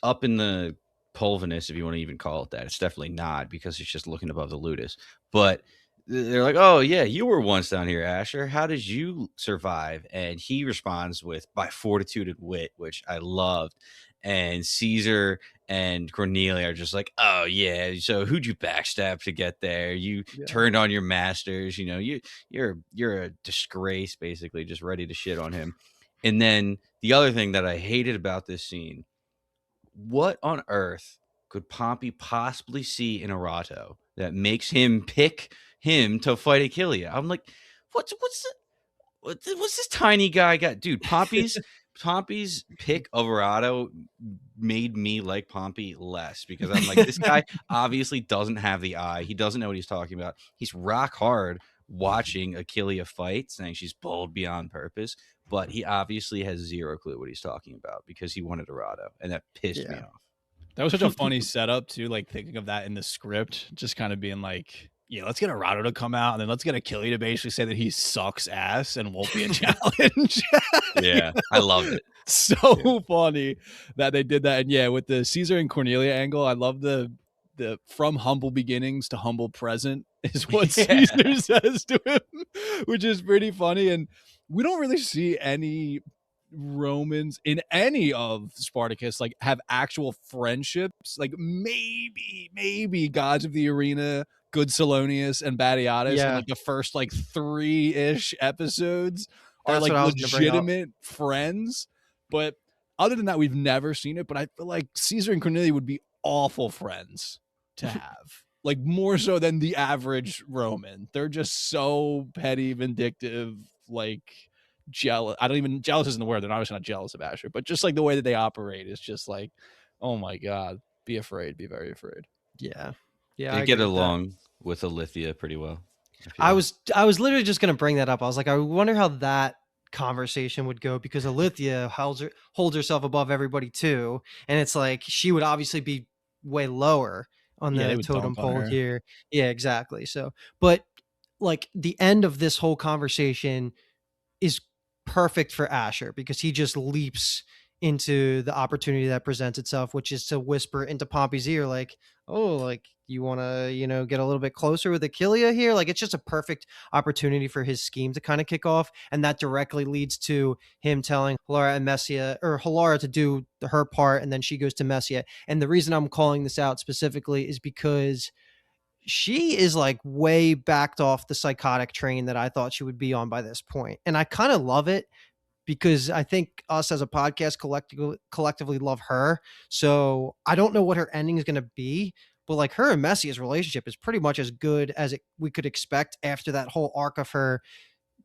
up in the pulvinus, if you want to even call it that. It's definitely not because it's just looking above the ludus. But they're like, oh, yeah, you were once down here, Asher. How did you survive? And he responds with by fortitude and wit, which I loved. And Caesar and Cornelia are just like, oh yeah, so who'd you backstab to get there? You Yeah. turned on your masters, you're a disgrace, basically, just ready to shit on him. And then the other thing that I hated about this scene, what on earth could Pompey possibly see in Arato that makes him pick him to fight Achillea? I'm like, what's this tiny guy got? Dude, Pompey's pick of Arado made me like Pompey less because I'm like, this guy obviously doesn't have the eye. He doesn't know what he's talking about. He's rock hard watching Achillea fight, saying she's bold beyond purpose, but he obviously has zero clue what he's talking about because he wanted Arado, and that pissed me Yeah. off. That was such a funny setup too, like thinking of that in the script, just kind of being like, yeah, let's get a Rado to come out and then let's get Achille to basically say that he sucks ass and won't be a challenge. You Yeah, I know? loved it. Yeah. So funny that they did that. And yeah, with the Caesar and Cornelia angle, I love the from humble beginnings to humble present is what Yeah. Caesar says to him, which is pretty funny. And we don't really see any Romans in any of Spartacus like have actual friendships. Like maybe gods of the arena, good Salonius and Batiatus in Yeah, like the first like 3-ish episodes are that's like what I was gonna bring up. legitimate friends. But other than that, we've never seen it. But I feel like Caesar and Cornelia would be awful friends to have. Like more so than the average Roman. They're just so petty, vindictive, like jealous. I don't even jealous isn't the word. They're obviously not jealous of Ashur, but just like the way that they operate is just like, oh my God, be afraid, be very afraid. Yeah. Yeah, They I get agree with that. along with Alithia pretty well, I feel I like. was I was literally just gonna bring that up. I was like, I wonder how that conversation would go because Alithia holds herself above everybody too, and it's like she would obviously be way lower on Yeah, they the would totem dunk on pole her. here. Yeah, exactly. So, but like the end of this whole conversation is perfect for Asher because he just leaps into the opportunity that presents itself, which is to whisper into Pompey's ear, like, "Oh, like you want to, get a little bit closer with Achillia here." Like it's just a perfect opportunity for his scheme to kind of kick off, and that directly leads to him telling Hilara and Messia, or Hilara to do her part, and then she goes to Messia. And the reason I'm calling this out specifically is because she is like way backed off the psychotic train that I thought she would be on by this point. And I kind of love it because I think us as a podcast collectively love her. So I don't know what her ending is going to be, but like her and Messi's relationship is pretty much as good as we could expect after that whole arc of her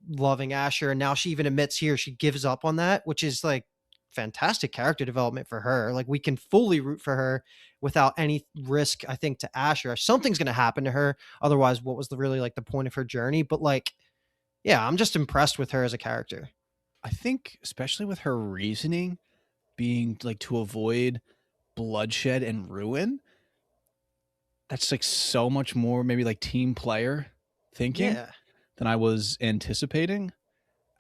loving Asher. And now she even admits here she gives up on that, which is like fantastic character development for her. Like we can fully root for her without any risk, I think, to Asher. Something's going to happen to her. Otherwise, what was really like the point of her journey? But like, yeah, I'm just impressed with her as a character. I think, especially with her reasoning being like to avoid bloodshed and ruin, that's like so much more maybe like team player thinking Yeah, than I was anticipating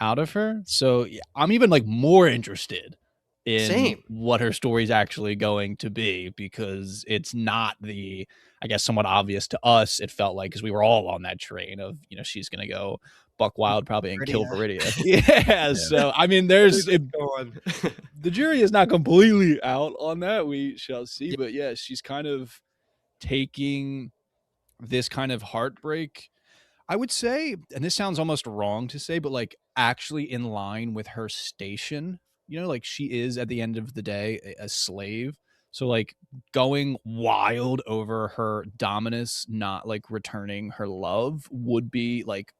out of her. So yeah, I'm even like more interested in same. what her story is actually going to be because it's not the, I guess, somewhat obvious to us. It felt like because we were all on that train of, she's going to go buck wild probably and kill Viridia. Viridia. Yeah. Yeah. So, I mean, Where's there's this it, going? the jury is not completely out on that. We shall see. Yeah. But yeah, she's kind of taking this kind of heartbreak, I would say, and this sounds almost wrong to say, but like actually in line with her station, like she is at the end of the day a slave. So like going wild over her dominance, not like returning her love would be like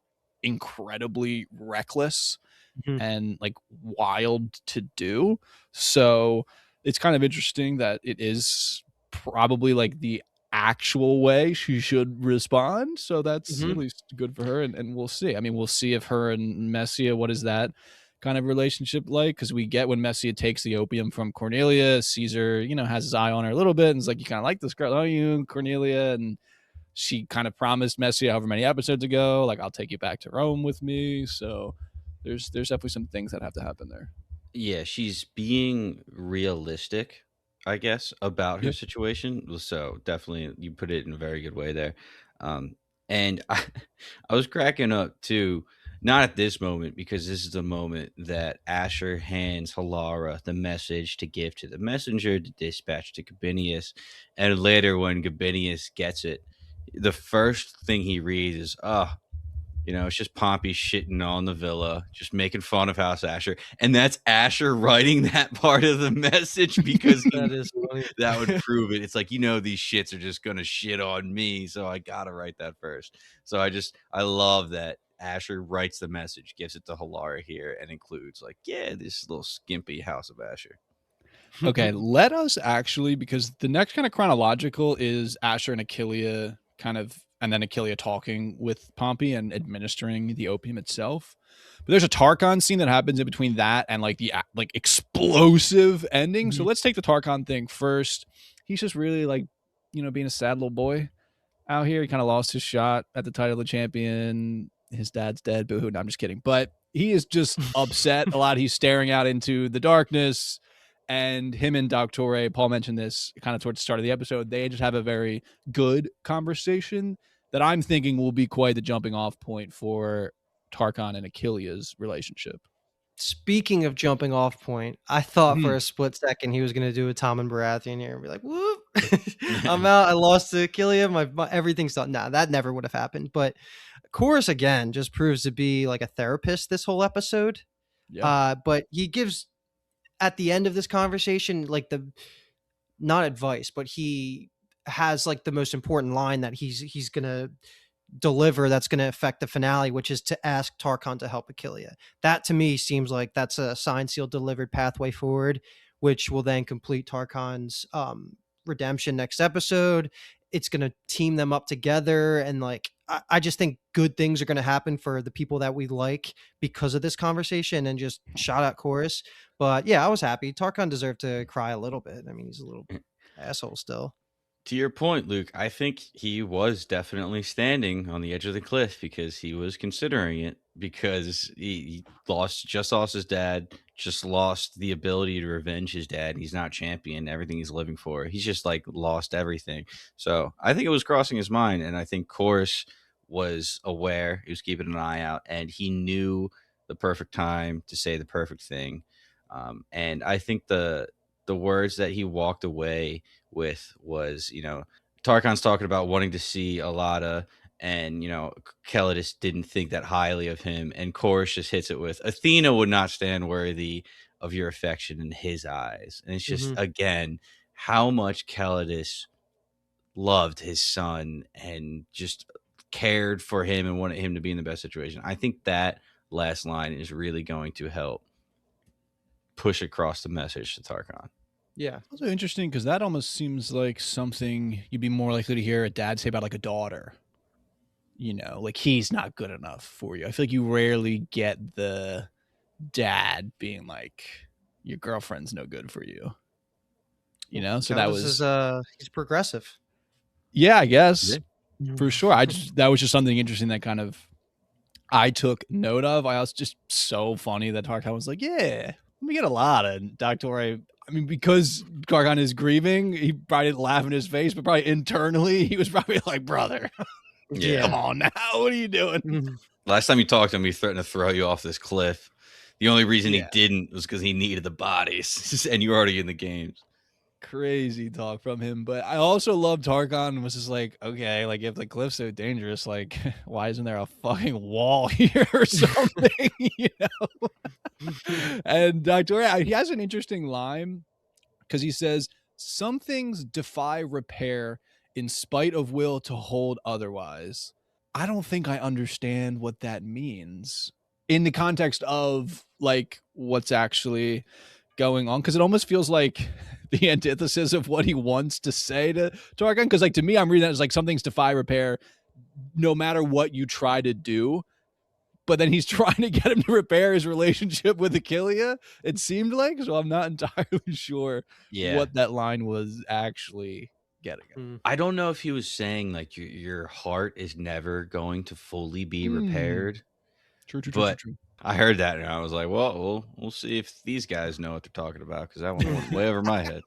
incredibly reckless Mhm. and like wild to do. So it's kind of interesting that it is probably like the actual way she should respond. So that's at Mhm. least good for her. And we'll see. I mean, we'll see if her and Messia, what is that kind of relationship like? Because we get when Messia takes the opium from Cornelia, Caesar, has his eye on her a little bit and is like, you kind of like this girl, don't you, Cornelia? And she kind of promised Messia however many episodes ago, like, I'll take you back to Rome with me. So there's definitely some things that have to happen there. Yeah, she's being realistic, I guess, about her Yeah. situation. So definitely, you put it in a very good way there. And I was cracking up too, not at this moment because this is the moment that Asher hands Halara the message to give to the messenger to dispatch to Gabinius, and later when Gabinius gets it, the first thing he reads is, "Oh, it's just Pompey shitting on the villa, just making fun of House Asher." And that's Asher writing that part of the message because he That is knew funny. that would prove it. It's like, these shits are just going to shit on me. So I got to write that first. So I love that Asher writes the message, gives it to Hilara here, and includes, like, yeah, this little skimpy House of Asher. Okay, let us actually, because the next kind of chronological is Asher and Achillia kind of, and then Achillia talking with Pompey and administering the opium itself. But there's a Tarchon scene that happens in between that and like the like explosive ending. So Mhm. let's take the Tarchon thing first. he's just really like, being a sad little boy out here. He kind of lost his shot at the title of champion. His dad's dead. Boo hoo. No, I'm just kidding. But he is just upset a lot. He's staring out into the darkness. And him and Doctore, Paul mentioned this kind of towards the start of the episode, they just have a very good conversation that I'm thinking will be quite the jumping off point for Tarkon and Achillea's relationship. Speaking of jumping off point, I thought for Mhm. a split second he was going to do a Tom and Baratheon here and be like, whoop, I'm out. I lost to Achillea. My everything's done. Nah, that never would have happened. But Chorus, again, just proves to be like a therapist this whole episode. Yeah. But he gives, at the end of this conversation, like the, not advice, but he has like the most important line that he's going to deliver that's going to affect the finale, which is to ask Tarkon to help Achillea. That to me seems like that's a signed, sealed, delivered pathway forward, which will then complete Tarkon's redemption next episode. It's going to team them up together. And like, I just think good things are going to happen for the people that we like because of this conversation, and just shout out Chorus. But yeah, I was happy. Tarkon deserved to cry a little bit. I mean, he's a little asshole still. To your point, Luke, I think he was definitely standing on the edge of the cliff because he was considering it, because he just lost his dad, just lost the ability to revenge his dad. He's not champion, everything he's living for. He's just like lost everything. So I think it was crossing his mind. And I think Chorus was aware, he was keeping an eye out, and he knew the perfect time to say the perfect thing. And I think the words that he walked away with was, Tarkon's talking about wanting to see Alada, and, Kelidus didn't think that highly of him. And Chorus just hits it with, Athena would not stand worthy of your affection in his eyes. And it's just, Mhm. again, how much Kelidus loved his son and just cared for him and wanted him to be in the best situation. I think that last line is really going to help push across the message to Tarkon. Yeah. Also interesting because that almost seems like something you'd be more likely to hear a dad say about like a daughter. Like he's not good enough for you. I feel like you rarely get the dad being like, your girlfriend's no good for you. So that Kelidus is was, he's progressive. yeah, I guess Yeah. for sure. That was just something interesting that kind of I took note of. I was just so funny that Tarkon was like, yeah, let me get a lot of Doctor. I mean, because Tarkon is grieving, he probably didn't laugh in his face, but probably internally, he was probably like, brother, come Yeah. on now. What are you doing? Mhm. Last time you talked to him, he threatened to throw you off this cliff. The only reason he Yeah. didn't was because he needed the bodies, and you're already in the games. Crazy talk from him. But I also love Tarkon was just like, okay, like if the cliff's so dangerous, like why isn't there a fucking wall here or something? And Dr. He has an interesting line because he says, some things defy repair in spite of will to hold otherwise. I don't think I understand what that means in the context of like what's actually going on, because it almost feels like the antithesis of what he wants to say to Tarkon. Because like to me, I'm reading that as like some things defy repair no matter what you try to do. But then he's trying to get him to repair his relationship with Achillea, it seemed like. So I'm not entirely sure Yeah. what that line was actually getting at. Mm. I don't know if he was saying like your heart is never going to fully be repaired. True. But I heard that and I was like, well, we'll see if these guys know what they're talking about, because that one went way over my head.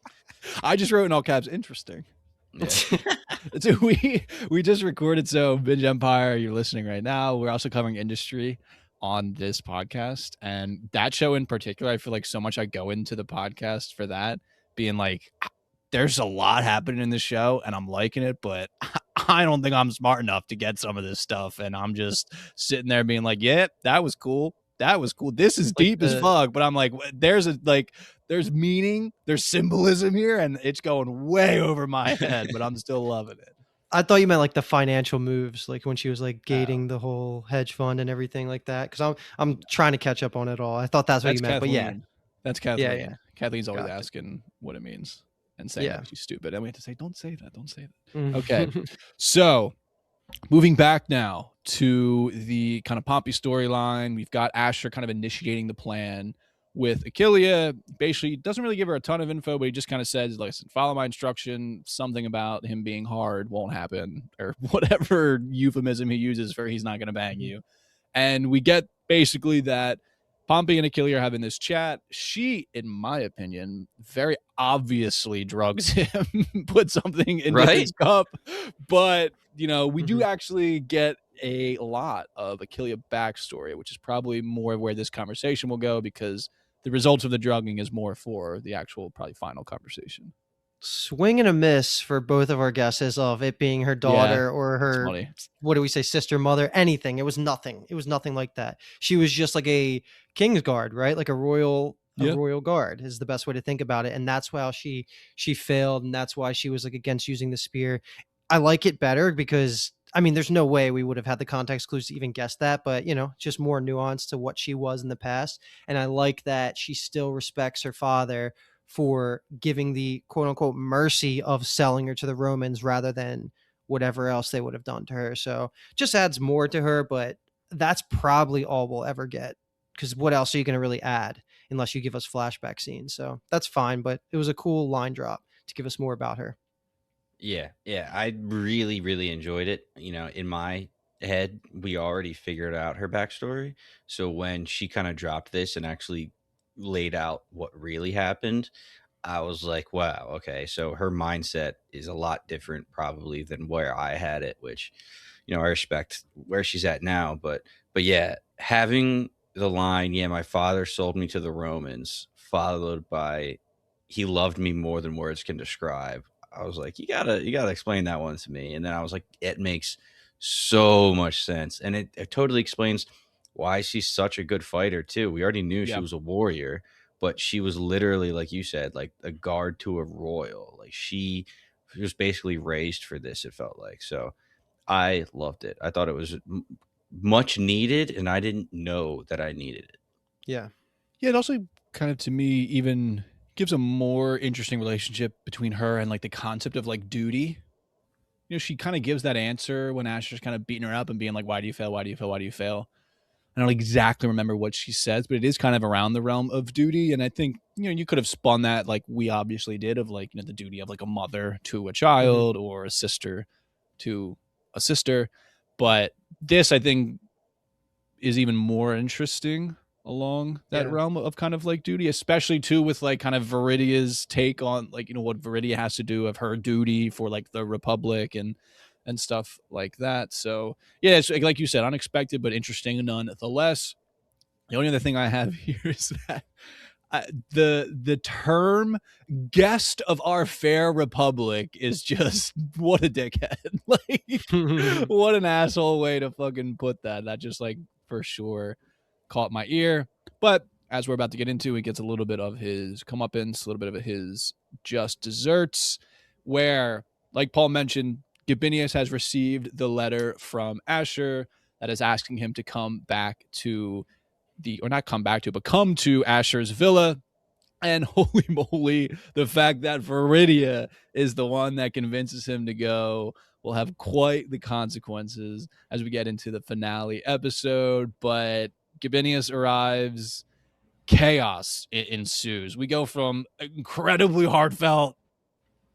I just wrote in all caps, interesting. Yeah. So we just recorded, so Binge Empire, you're listening right now, we're also covering industry on this podcast, and that show in particular, I feel like so much I go into the podcast for that, being like, there's a lot happening in this show and I'm liking it, but I don't think I'm smart enough to get some of this stuff, and I'm just sitting there being like, yeah, that was cool, this is Like deep as fuck, but I'm like, there's meaning, there's symbolism here, and it's going way over my head, but I'm still loving it. I thought you meant like the financial moves, like when she was like gating the whole hedge fund and everything like that. Because I'm trying to catch up on it all. I thought that's what you meant, but yeah, That's Kathleen. yeah. Kathleen's always Gotcha. asking what it means and saying Yeah. that she's stupid, and we have to say, don't say that. Mhm. Okay. So moving back now to the kind of Pompey storyline, we've got Ashur kind of initiating the plan with Achilea. Basically, doesn't really give her a ton of info, but he just kind of says, listen, follow my instruction. Something about him being hard won't happen, or whatever euphemism he uses for he's not going to bang Mhm. you. And we get basically that Pompey and Achille are having this chat. She, in my opinion, very obviously drugs him, put something into his Right? cup. But, we do Mhm. actually get a lot of Achille backstory, which is probably more where this conversation will go because the results of the drugging is more for the actual, probably final conversation. Swing and a miss for both of our guesses of it being her Yeah, daughter or it's her, funny. what do we say, sister, mother, anything. It was nothing. It was nothing like that. She was just like a king's guard, right? Like a Yeah. royal guard is the best way to think about it. And that's why she failed, and that's why she was like against using the spear. I like it better because I mean, there's no way we would have had the context clues to even guess that, but just more nuance to what she was in the past. And I like that she still respects her father for giving the quote unquote mercy of selling her to the Romans rather than whatever else they would have done to her. So just adds more to her, but that's probably all we'll ever get. Because what else are you going to really add unless you give us flashback scenes? So that's fine, but it was a cool line drop to give us more about her. Yeah, yeah, I really, really enjoyed it. In my head, we already figured out her backstory. So when she kind of dropped this and actually laid out what really happened, I was like, wow, okay. So her mindset is a lot different probably than where I had it, which, I respect where she's at now. But yeah, having the line, yeah, my father sold me to the Romans, followed by he loved me more than words can describe. I was like, you gotta explain that one to me. And then I was like, it makes so much sense. And it totally explains why she's such a good fighter too. We already knew she Yeah. was a warrior, but she was literally, like you said, like a guard to a royal. Like she was basically raised for this, it felt like. So I loved it. I thought it was much needed, and I didn't know that I needed it. Yeah. Yeah, it also kind of to me even gives a more interesting relationship between her and like the concept of like duty. She kind of gives that answer when Asher's kind of beating her up and being like, "Why do you fail? Why do you fail? Why do you fail?" I don't exactly remember what she says, but it is kind of around the realm of duty. And I think, you could have spun that like we obviously did of like, the duty of like a mother to a Hmm. child or a sister to a sister. But this, I think, is even more interesting along that Yeah. realm of kind of like duty, especially too with like kind of Viridia's take on like, what Viridia has to do of her duty for like the Republic and stuff like that. So yeah, it's like you said, unexpected but interesting nonetheless. The only other thing I have here is that the term guest of our fair republic is just what a dickhead. Like what an asshole way to fucking put that. That just like for sure caught my ear. But as we're about to get into, he gets a little bit of his comeuppance, a little bit of his just desserts, where, like Paul mentioned, Gabinius has received the letter from Ashur that is asking him to come back to or not come back to, but come to Ashur's villa. And holy moly, the fact that Viridia is the one that convinces him to go will have quite the consequences as we get into the finale episode. But Gabinius arrives, chaos ensues. We go from incredibly heartfelt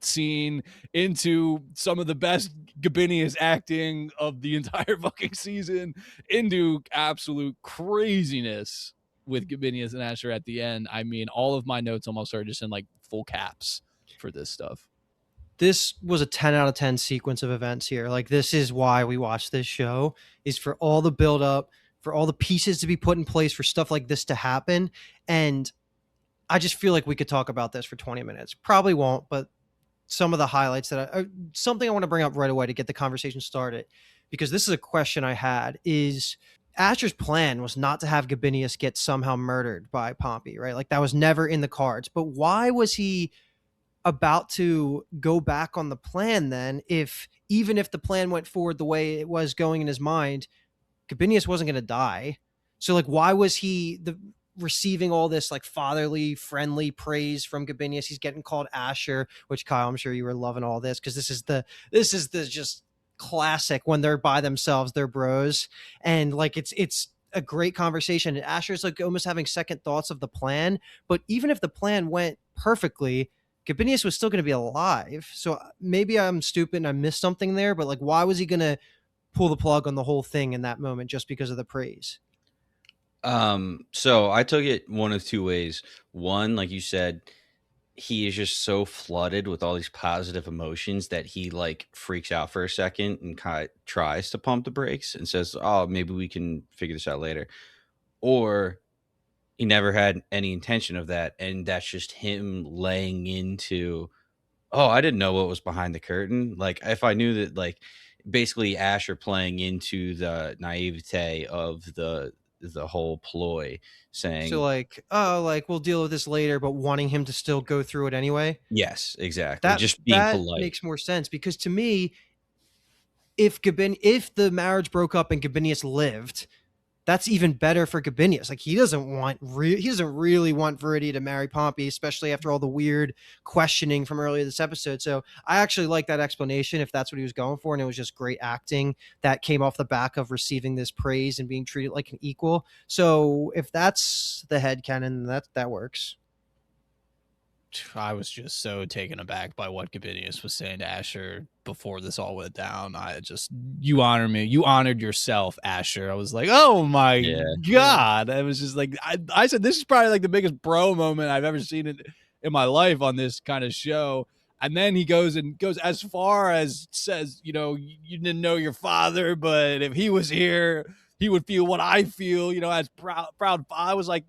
scene into some of the best Gabinius acting of the entire fucking season into absolute craziness with Gabinius and Asher at the end. I mean, all of my notes almost are just in like full caps for this stuff. This was a 10 out of 10 sequence of events here. Like this is why we watch this show, is for all the build up, for all the pieces to be put in place for stuff like this to happen. And I just feel like we could talk about this for 20 minutes. Probably won't, but some of the highlights something I want to bring up right away to get the conversation started, because this is a question I had, is Asher's plan was not to have Gabinius get somehow murdered by Pompey, right? Like that was never in the cards. But why was he about to go back on the plan then, if even if the plan went forward the way it was going in his mind, Gabinius wasn't going to die? So like why was he receiving all this like fatherly friendly praise from Gabinius? He's getting called Asher, which Kyle, I'm sure you were loving all this because this is the just classic when they're by themselves, they're bros. And like it's a great conversation, and Asher's like almost having second thoughts of the plan. But even if the plan went perfectly, Gabinius was still going to be alive. So maybe I'm stupid and I missed something there, but like, why was he going to pull the plug on the whole thing in that moment just because of the praise? So I took it one of two ways. One, like you said, he is just so flooded with all these positive emotions that he like freaks out for a second and kind of tries to pump the brakes and says, "Oh, maybe we can figure this out later." Or he never had any intention of that, and that's just him laying into, "Oh, I didn't know what was behind the curtain." Like if I knew that, like basically Asher playing into the naivete of the whole ploy, So saying, like, oh, like we'll deal with this later, but wanting him to still go through it anyway. "Yes, exactly," That just being that polite. makes more sense because to me, if the marriage broke up and Gabinius lived, that's even better for Gabinius. Like he doesn't really want Viridia to marry Pompey, especially after all the weird questioning from earlier this episode. So I actually like that explanation if that's what he was going for, and it was just great acting that came off the back of receiving this praise and being treated like an equal. So if that's the headcanon, that works. I was just so taken aback by what Gabinius was saying to Asher before this all went down. I just, you honor me. You honored yourself, Asher. I was like, oh my Yeah. Yeah. God. I was just like, I said, this is probably like the biggest bro moment I've ever seen in my life on this kind of show. And then he goes as far as says, you didn't know your father, but if he was here, he would feel what I feel, as proud. I was like,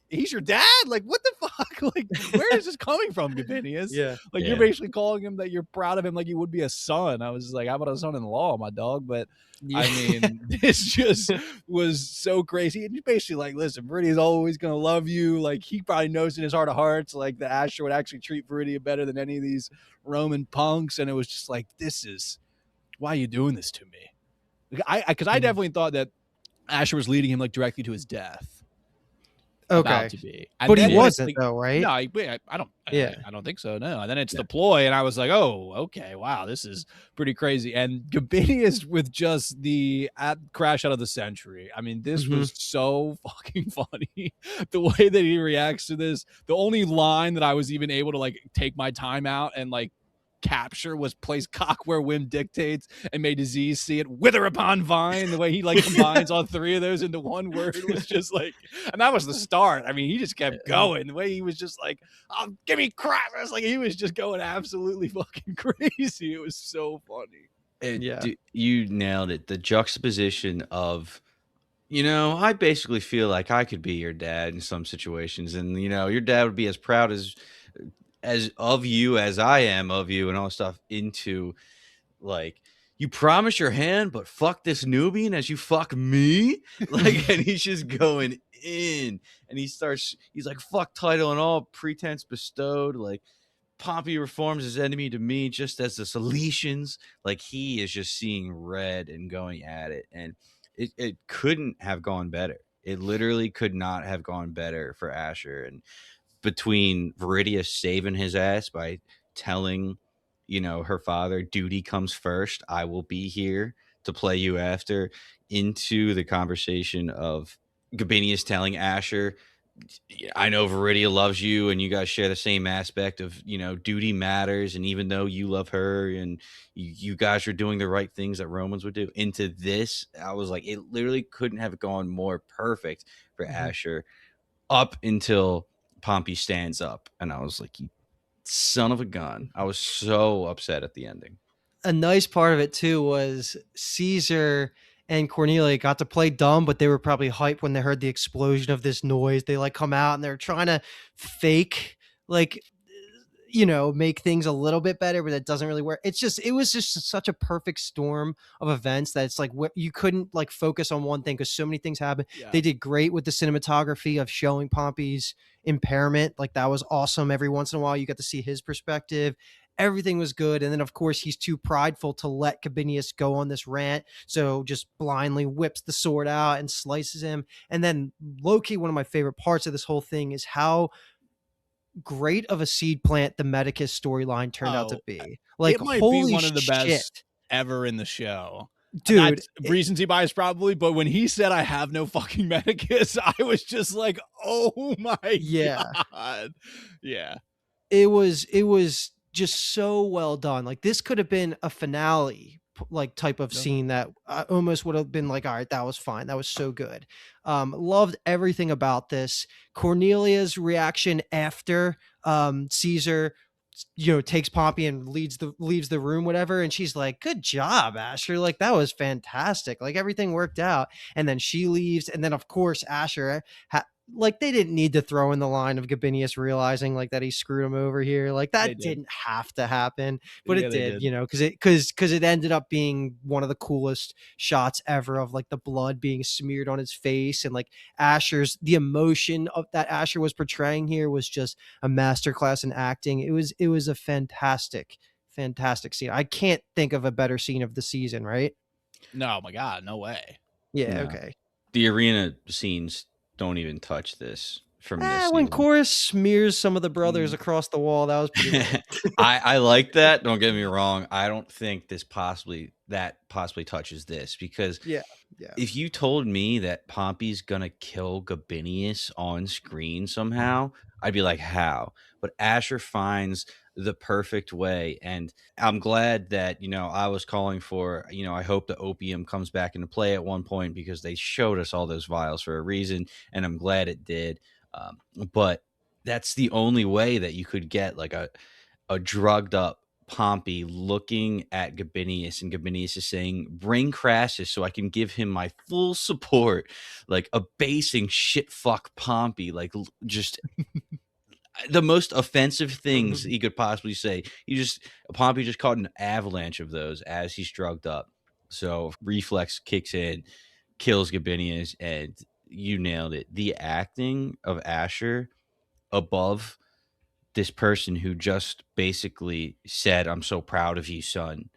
he's your dad? Like, what the fuck? Like, where is this coming from, Gabinius? Yeah. Like, you're Yeah. basically calling him that you're proud of him like you would be a son. I was just like, how about a son-in-law, my dog? But Yeah. I mean, this just was so crazy. And you're basically like, listen, Viridia's always gonna love you. Like, he probably knows in his heart of hearts, like the Asher would actually treat Viridia better than any of these Roman punks. And it was just like, why are you doing this to me? Because I Mhm. definitely thought that Asher was leading him like directly to his death, about Okay. to be. And But he then when Yeah. it's wasn't like, though, no, right? Yeah. I don't think so. No. And then it's No. the ploy, and I was like, oh, okay, wow, this is pretty crazy. And Gabinius with just the crash out of the century. I mean, this Hmm. was so fucking funny. The way that he reacts to this. The only line that I was even able to like take my time out and like capture was place cock where wind dictates and may disease see it wither upon vine. The way he like combines all three of those into one word was just like, and that was the start. I mean, he just kept going. The way he was just like, oh, give me crap. I was like, he was just going absolutely fucking crazy. It was so funny. Yeah. You nailed it. The juxtaposition of, I basically feel like I could be your dad in some situations, and your dad would be as proud as of you as I am of you, and all that stuff. Into like, you promise your hand, but fuck this Nubian as you fuck me, like, and he's just going in, and he's like, fuck title and all pretense bestowed, like Pompey reforms his enemy to me just as the Cilicians. Like he is just seeing red and going at it. And it couldn't have gone better. It literally could not have gone better for Asher. And between Viridia saving his ass by telling, her father, duty comes first. I will be here to play you after, into the conversation of Gabinius telling Asher, I know Viridia loves you and you guys share the same aspect of, duty matters. And even though you love her and you guys are doing the right things that Romans would do, into this, I was like, it literally couldn't have gone more perfect for Mhm. Asher up until Pompey stands up. And I was like, you son of a gun. I was so upset at the ending. A nice part of it too was Caesar and Cornelia got to play dumb, but they were probably hyped when they heard the explosion of this noise. They like come out and they're trying to fake like make things a little bit better, but it doesn't really work. It was just such a perfect storm of events that it's like what you couldn't like focus on one thing because so many things happened. Yeah. They did great with the cinematography of showing Pompey's impairment. Like that was awesome. Every once in a while, you got to see his perspective. Everything was good. And then, of course, he's too prideful to let Gabinius go on this rant. So just blindly whips the sword out and slices him. And then, low key, one of my favorite parts of this whole thing is how great of a seed plant the Medicus storyline turned out to Oh, be. Like, it might be holy one of the shit. best ever in the show. dude. That's recency bias probably, but when he said I have no fucking Medicus, I was just like, oh my Yeah, god. Yeah. it was just so well done. Like this could have been a finale like type of Yeah. scene that I almost would have been like, all right, that was fine. That was so good. Loved everything about this. Cornelia's reaction after Caesar takes Pompey and leaves the room, whatever, and she's like, good job, Asher, like that was fantastic, like everything worked out. And then she leaves, and then of course Asher like they didn't need to throw in the line of Gabinius realizing like that he screwed him over here. Like They that did. didn't have to happen, but Yeah, it they did, did. because it ended up being one of the coolest shots ever of like the blood being smeared on his face, and like the emotion of that Asher was portraying here was just a masterclass in acting. It was a fantastic scene. I can't think of a better scene of the season, right? No, my god, no way. Yeah, No. okay. The arena scenes don't even touch this from this When season. Chorus smears some of the brothers across the wall, that was pretty lit. I like that. Don't get me wrong. I don't think that possibly touches this, because Yeah, yeah. if you told me that Pompey's gonna kill Gabinius on screen somehow, I'd be like, how? But Asher finds the perfect way. And I'm glad that, I was calling for, I hope the opium comes back into play at one point, because they showed us all those vials for a reason. And I'm glad it did. But that's the only way that you could get like a drugged up Pompey looking at Gabinius, and Gabinius is saying, bring Crassus so I can give him my full support, like abasing shit fuck Pompey, like just the most offensive things he could possibly say. Pompey just caught an avalanche of those as he's drugged up. So reflex kicks in, kills Gabinius, and you nailed it. The acting of Asher above this person who just basically said, I'm so proud of you, son,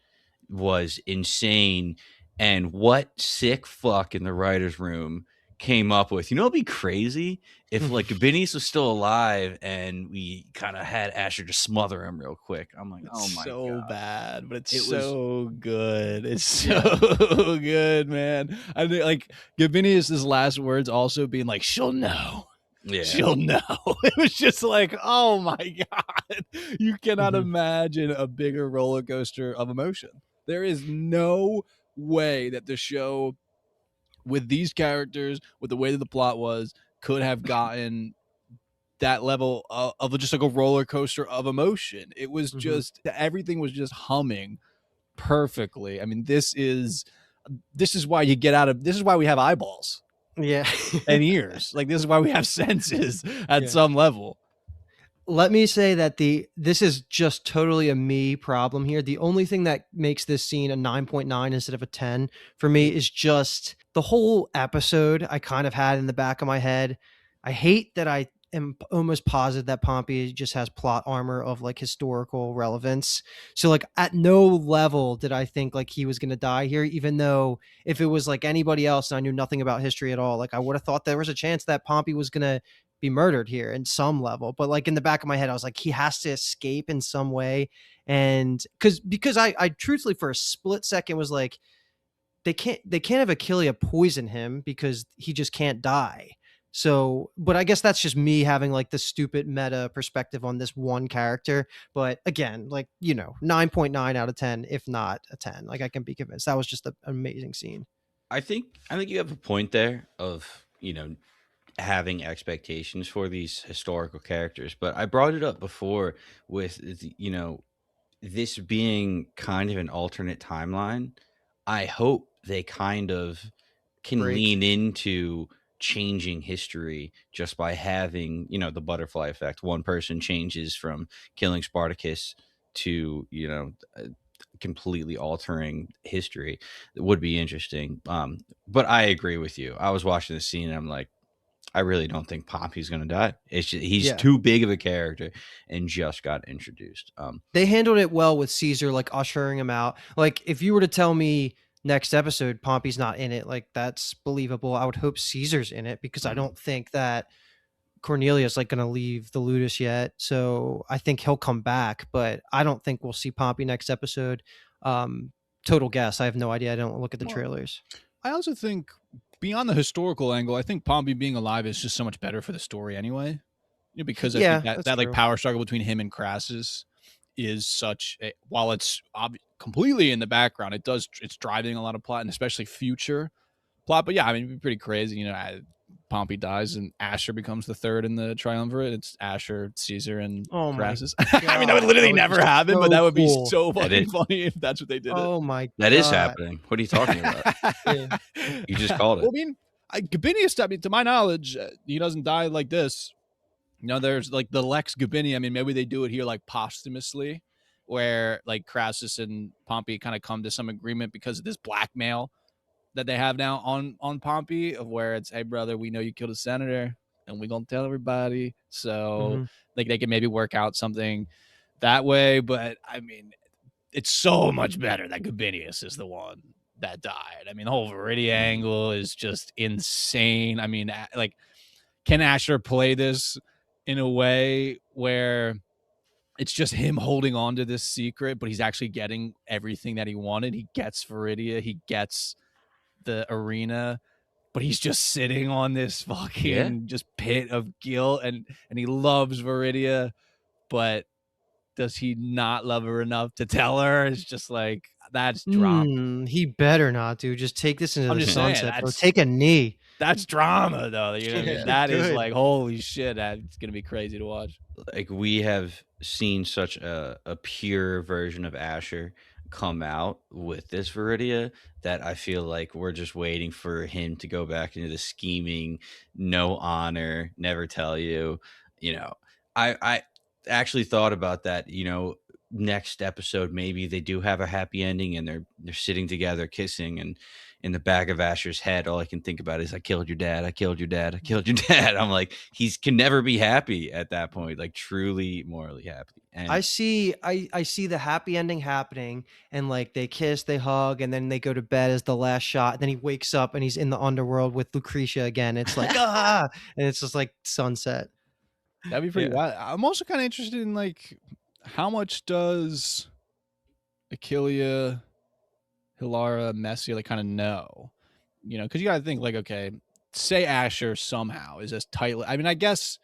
was insane. And what sick fuck in the writer's room came up with, it'd be crazy if like Gabinius was still alive and we kind of had Asher just smother him real quick. I'm like, oh It's my so God. bad, but it's It was, so good. It's so yeah. good, man. I think like Gabinius's last words also being like, she'll know. Yeah. She'll know. It was just like, oh my God. You cannot imagine a bigger roller coaster of emotion. There is no way that the show, with these characters, with the way that the plot was, could have gotten that level of just like a roller coaster of emotion. It was just, everything was just humming perfectly. I mean, this is why this is why we have eyeballs Yeah. and ears. Like, this is why we have senses at Yeah. some level. Let me say that this is just totally a me problem here. The only thing that makes this scene a 9.9 instead of a 10 for me is just the whole episode I kind of had in the back of my head. I hate that I am almost positive that Pompey just has plot armor of like historical relevance. So like at no level did I think like he was going to die here, even though if it was like anybody else and I knew nothing about history at all, like I would have thought there was a chance that Pompey was going to be murdered here in some level. But like in the back of my head, I was like, he has to escape in some way. And because I truthfully for a split second was like, they can't have Achillea poison him because he just can't die. So, but I guess that's just me having like the stupid meta perspective on this one character. But again, like, 9.9 out of 10, if not a 10, like I can be convinced that was just an amazing scene. I think you have a point there of, having expectations for these historical characters, but I brought it up before with this being kind of an alternate timeline. I hope they kind of can Break. lean into changing history just by having, the butterfly effect. One person changes from killing Spartacus to, completely altering history. It would be interesting. But I agree with you. I was watching the scene and I'm like, I really don't think Pompey's going to die. He's Yeah. too big of a character and just got introduced. They handled it well with Caesar, like ushering him out. Like if you were to tell me next episode Pompey's not in it, like that's believable. I would hope Caesar's in it because I don't think that Cornelius like going to leave the Ludus yet. So I think he'll come back, but I don't think we'll see Pompey next episode. total guess. I have no idea. I don't look at the Well, trailers. I also think beyond the historical angle, I think Pompey being alive is just so much better for the story anyway. Because I think Yeah, that that's that like true. power struggle between him and Crassus is such a, while it's completely in the background, it's driving a lot of plot and especially future plot. But yeah, I mean, it'd be pretty crazy. Pompey dies and Ashur becomes the third in the triumvirate. It's Ashur, Caesar, and Oh my Crassus. I mean, that would god, that literally would be never happen, but so that would be cool. so That fucking it funny if that's what they did it. Oh my that is god. happening. What are you talking about? Yeah. You just called Well, it. I mean, Gabinius, I mean, to my knowledge, he doesn't die like this. There's like the Lex Gabini. I mean, maybe they do it here like posthumously, where like Crassus and Pompey kind of come to some agreement because of this blackmail that they have now on Pompey, of where it's, hey brother, we know you killed a senator, and we gonna tell everybody. So Mhm. like they can maybe work out something that way. But I mean, it's so much better that Gabinius is the one that died. I mean, the whole Viridia Mm. angle is just insane. I mean, like, can Ashur play this in a way where it's just him holding on to this secret, but he's actually getting everything that he wanted? He gets Viridia, he gets the arena, but he's just sitting on this Yeah. fucking just pit of guilt, and he loves Viridia, but does he not love her enough to tell her? It's just like, that's drama. He better not, dude. Just take this into I'm the just saying sunset, bro. Take a knee. that's drama though. You know what I mean? Yeah. That is Good. like, holy shit, that's gonna be crazy to watch. Like we have seen such a pure version of Asher come out with this Viridia that I feel like we're just waiting for him to go back into the scheming, no honor, never tell you. You know, I actually thought about that. Next episode maybe they do have a happy ending and they're sitting together kissing, and in the back of Asher's head, all I can think about is, I killed your dad, I killed your dad, I killed your dad. I'm like, he's can never be happy at that point, like truly morally happy. I And see I see the happy ending happening, and like they kiss, they hug, and then they go to bed as the last shot. Then he wakes up and he's in the underworld with Lucretia again. It's like, ah, and it's just like sunset. That'd be pretty Yeah. wild. I'm also kind of interested in like, how much does Achillea, Hilara, Messia like kind of know? Because you got to think like, okay, say Asher somehow is as tightly. I mean, I guess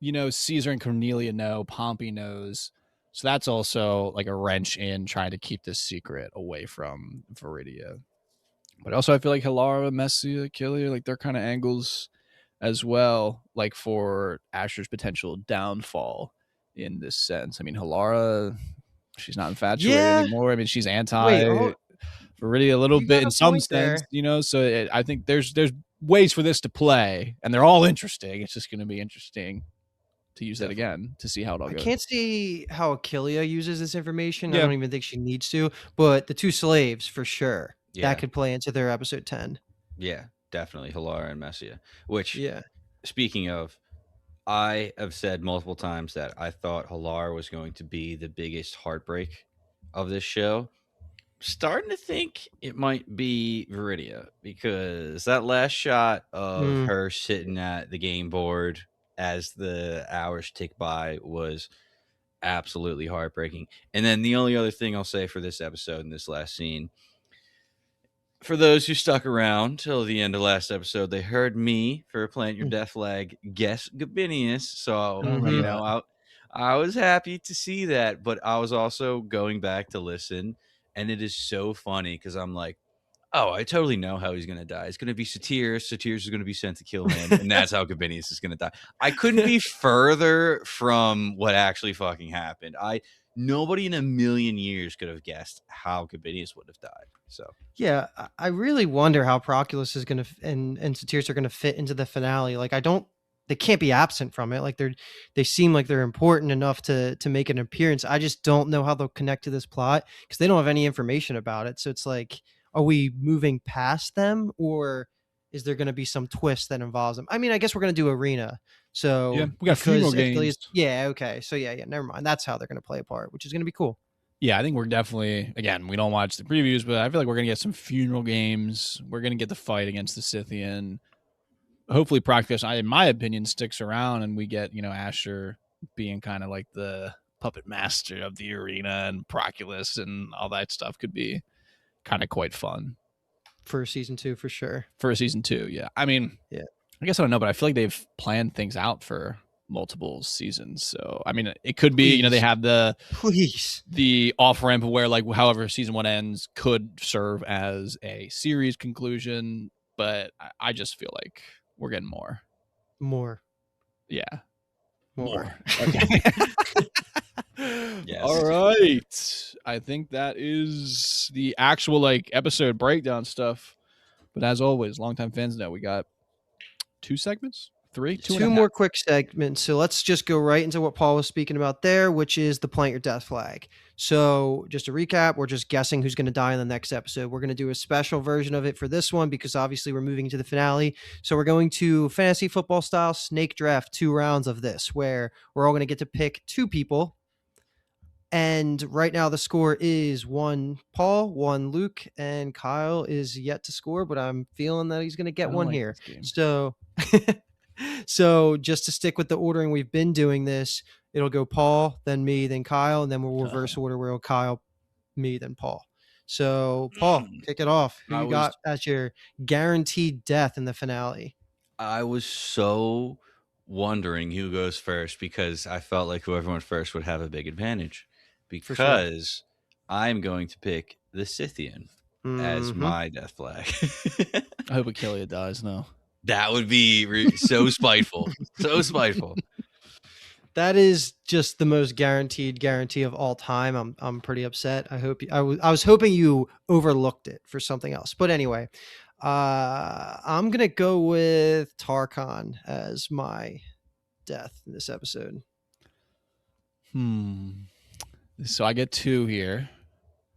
Caesar and Cornelia know, Pompey knows, so that's also like a wrench in trying to keep this secret away from Viridia. But also, I feel like Hilara, Messia, Achillea, like they're kind of angles as well, like for Asher's potential downfall in this sense. I mean, Hilara, she's not infatuated Yeah. anymore. I mean, she's Wait, anti hold, Viridia a little you bit got in a some point sense, there. So I think there's ways for this to play, and they're all interesting. It's just going to be interesting to use that definitely, again to see how it all I goes. can't see how Achillea uses this information. I Yeah, don't even think she needs to, but the two slaves for sure. That yeah, could play into their episode 10. yeah, definitely Hilara and Messia. Which, Yeah. speaking of, I have said multiple times that I thought Hilara was going to be the biggest heartbreak of this show. Starting to think it might be Viridia, because that last shot of Mm. her sitting at the game board as the hours tick by was absolutely heartbreaking. And then the only other thing I'll say for this episode and this last scene, for those who stuck around till the end of last episode, they heard me for Plant Your Mm. Death Flag guess Gabinius. So, oh my Mhm. god, I was happy to see that, but I was also going back to listen. And it is so funny because I'm like, oh, I totally know how he's going to die. It's going to be Satyrs. Satyrs is going to be sent to kill him. And that's how Gabinius is going to die. I couldn't be further from what actually fucking happened. Nobody in a million years could have guessed how Gabinius would have died. So, Yeah, I really wonder how Proculus is gonna and Satyrs are gonna fit into the finale. Like, I don't, they can't be absent from it. Like, they seem like they're important enough to make an appearance. I just don't know how they'll connect to this plot because they don't have any information about it. So it's like, are we moving past them, or is there gonna be some twist that involves them? I mean, I guess we're gonna do Arena. yeah, So we got funeral because games. Achilles, yeah, okay, so yeah, never mind. That's how they're gonna play a part, which is gonna be cool. Yeah, I think we're definitely, again, we don't watch the previews, but I feel like we're gonna get some funeral games. We're gonna get the fight against the Scythian. Hopefully Proctus, in my opinion, sticks around and we get, Asher being kind of like the puppet master of the arena, and Proculus and all that stuff could be kind of quite fun For season 2, for sure. for a season 2. Yeah. I mean, Yeah. I guess I don't know, but I feel like they've planned things out for multiple seasons. So, I mean, it could be, they Please. have Please. the off ramp where like however season 1 ends could serve as a series conclusion, but I just feel like we're getting more. More. Yeah. More. Okay. Yes. All right. I think that is the actual like episode breakdown stuff. But as always, longtime fans know we got 2 segments, 3, 2 and a Two half. more quick segments. So let's just go right into what Paul was speaking about there, which is the plant your death flag. So just to recap, we're just guessing who's going to die in the next episode. We're going to do a special version of it for this one because obviously we're moving into the finale. So we're going to fantasy football style snake draft 2 rounds of this, where we're all going to get to pick 2 people. And right now the score is 1 Paul, 1 Luke, and Kyle is yet to score, but I'm feeling that he's going to get one like here. this game. So so just to stick with the ordering we've been doing this, it'll go Paul, then me, then Kyle, and then we'll reverse order where it'll Kyle, me, then Paul. So Paul, kick it off. Who I you got as your guaranteed death in the finale? I was so wondering who goes first because I felt like whoever went first would have a big advantage sure. because I'm going to pick the Scythian as Mhm. my death flag. I hope Achilles dies now. That would be so spiteful. So spiteful. That is just the most guarantee of all time. I'm pretty upset. I was hoping you overlooked it for something else. But anyway, I'm gonna go with Tarkhan as my death in this episode. So I get 2 here.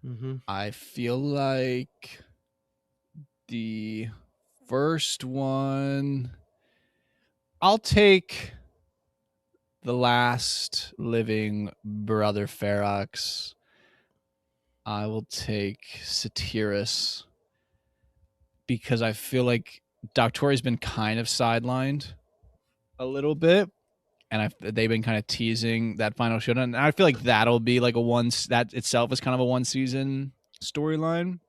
Mm-hmm. I feel like the first one, I'll take the last living brother Ferox. I will take Satyrus because I feel like Doctori's been kind of sidelined a little bit, and they've been kind of teasing that final showdown. And I feel like that'll be like that itself is kind of a 1 season storyline.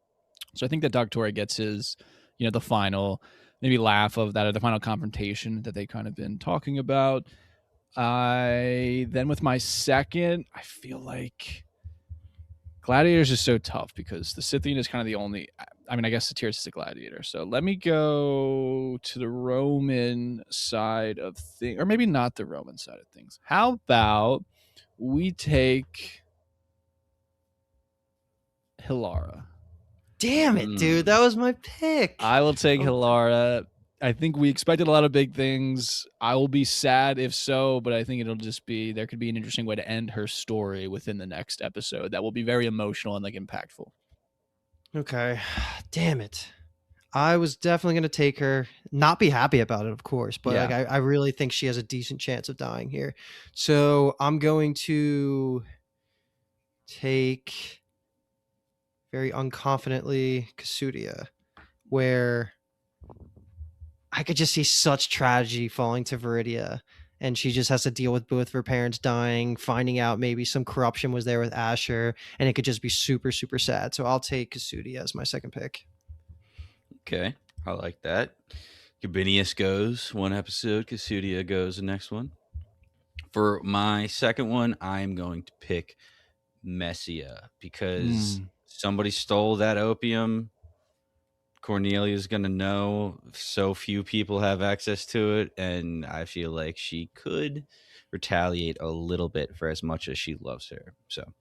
So I think that Doctor gets his, the final maybe laugh of that, or the final confrontation that they kind of been talking about. Then with my second, I feel like Gladiators is so tough because the Scythian is kind of the only. I mean, I guess Satyrus is a gladiator. So let me go to the Roman side of things, or maybe not the Roman side of things. How about we take Hilara? Damn it, dude! That was my pick. I will take Hilara. I think we expected a lot of big things. I will be sad if so, but I think it'll just be, there could be an interesting way to end her story within the next episode that will be very emotional and like impactful. Okay. Damn it. I was definitely going to take her, not be happy about it, of course, but Yeah. like I really think she has a decent chance of dying here. So I'm going to take very unconfidently Kasudia, where I could just see such tragedy falling to Viridia, and she just has to deal with both of her parents dying, finding out maybe some corruption was there with Ashur, and it could just be super, super sad. So I'll take Kasudia as my second pick. Okay, I like that. Gabinius goes 1 episode, Kasudia goes the next one. For my second one, I'm going to pick Messia because somebody stole that opium. Cornelia's going to know. So few people have access to it, and I feel like she could retaliate a little bit for as much as she loves her. So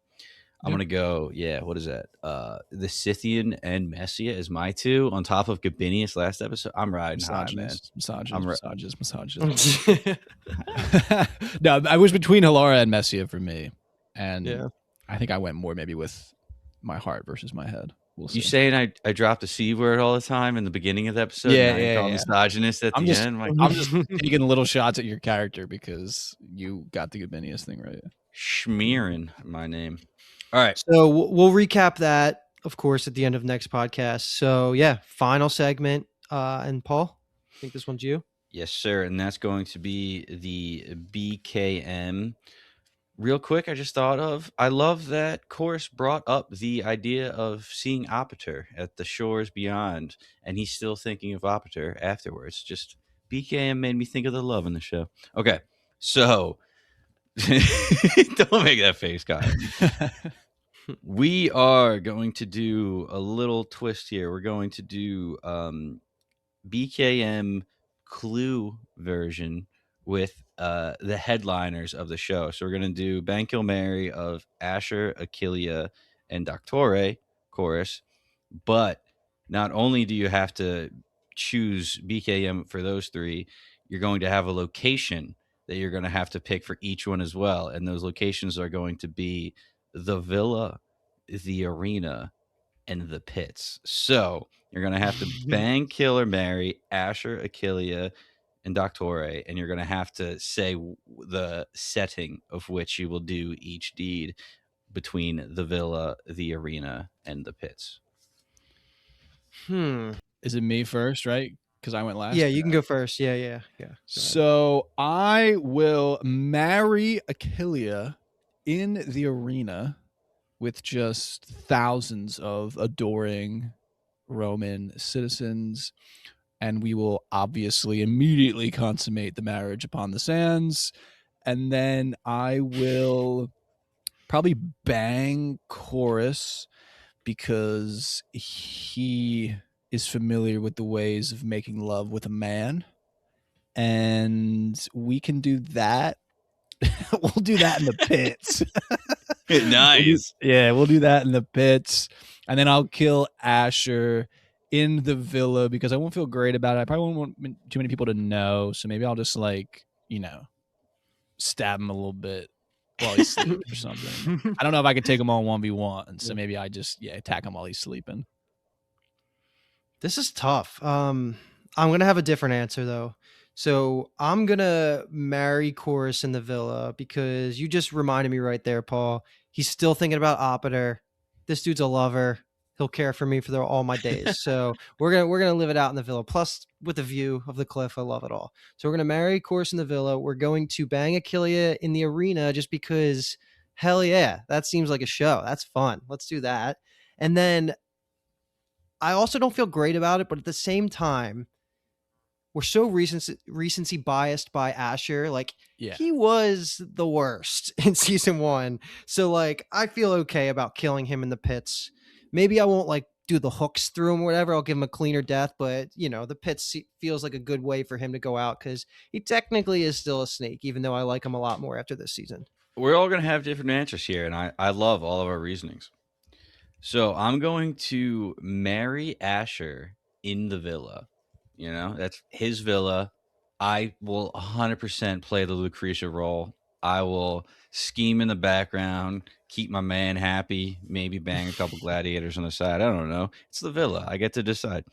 I'm going to go, what is that? The Scythian and Messia is my 2 on top of Gabinius last episode. I'm riding high, man. Misogynist. No, I was between Hilara and Messia for me. And I think I went more maybe with my heart versus my head. We'll see. You saying I dropped a C word all the time in the beginning of the episode? Yeah. Misogynist at the end. I'm just taking little shots at your character because you got the Gabinius thing right. Schmearing my name. All right. So we'll recap that, of course, at the end of next podcast. So yeah, final segment. And Paul, I think this one's you. Yes, sir. And that's going to be the BKM Real quick, I just thought of, I love that Chorus brought up the idea of seeing Opiter at the shores beyond, and he's still thinking of Opiter afterwards. Just BKM made me think of the love in the show. Okay, so don't make that face, Kyle. We are going to do a little twist here. We're going to do BKM Clue version with the headliners of the show. So we're going to do Bankil Mary of Ashur, Achillea, and Doctore chorus. But not only do you have to choose BKM for those three, you're going to have a location that you're going to have to pick for each one as well. And those locations are going to be the villa, the arena, and the pits. So you're going to have to bang, kill, or marry Ashur, Achillea, and Doctore, and you're going to have to say the setting of which you will do each deed between the villa, the arena, and the pits. Is it me first, right? Because I went last. Yeah, you can go first. Yeah. So I will marry Achillea in the arena with just thousands of adoring Roman citizens, and we will obviously immediately consummate the marriage upon the sands. And then I will probably bang Chorus because he is familiar with the ways of making love with a man. And we can do that. We'll do that in the pits. Nice. We'll do that in the pits. And then I'll kill Ashur in the villa because I won't feel great about it. I probably won't want too many people to know. So maybe I'll just stab him a little bit while he's sleeping or something. I don't know if I could take him on 1v1. So maybe I just attack him while he's sleeping. This is tough. I'm gonna have a different answer though. So I'm gonna marry Chorus in the villa because you just reminded me right there, Paul. He's still thinking about Opiter. This dude's a lover. He'll care for me for all my days. So we're gonna live it out in the villa. Plus, with the view of the cliff, I love it all. So we're gonna marry Chorus in the villa. We're going to bang Achillea in the arena just because, hell yeah, that seems like a show. That's fun. Let's do that. And then I also don't feel great about it, but at the same time, we're so recency biased by Ashur. Like, he was the worst in season 1. So, like, I feel okay about killing him in the pits. Maybe I won't, like, do the hooks through him or whatever. I'll give him a cleaner death. But, the pits feels like a good way for him to go out because he technically is still a snake, even though I like him a lot more after this season. We're all going to have different answers here, and I love all of our reasonings. So I'm going to marry Ashur in the villa. That's his villa. I will 100% play the Lucretia role. I will scheme in the background, keep my man happy, maybe bang a couple gladiators on the side. I don't know. It's the villa. I get to decide.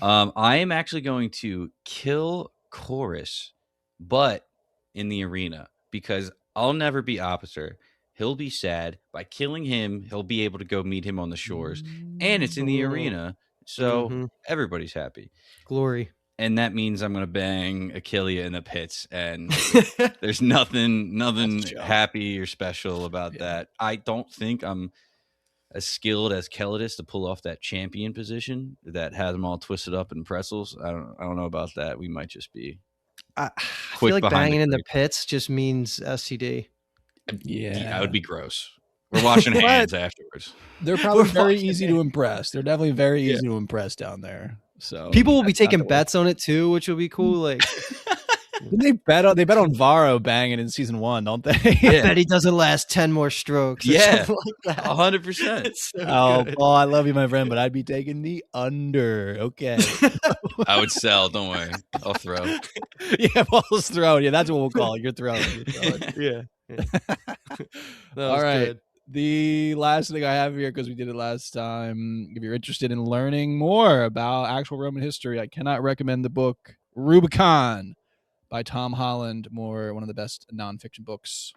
I am actually going to kill Chorus, but in the arena, because I'll never be Opiter. He'll be sad. By killing him, he'll be able to go meet him on the shores. And it's in the arena, so everybody's happy. Glory. And that means I'm going to bang Achillea in the pits. And there's nothing happy or special about that. I don't think I'm as skilled as Kelidus to pull off that champion position that has them all twisted up in pretzels. I don't know about that. We might just be I feel like banging in the pits just means STD. Yeah, that would be gross. We're washing hands afterwards. They're probably very easy to impress. They're definitely very easy to impress down there. So people will be taking bets on it too, which will be cool. Like, they bet on Varo banging in season 1, don't they? I bet he doesn't last 10 more strokes. Yeah, like 100%. Paul, I love you, my friend, but I'd be taking the under. Okay, I would sell. Don't worry, I'll throw. Yeah, Paul's throwing. Yeah, that's what we'll call it. You're throwing. Yeah. All right. Good. The last thing I have here, because we did it last time, if you're interested in learning more about actual Roman history, I cannot recommend the book Rubicon by Tom Holland. One of the best nonfiction books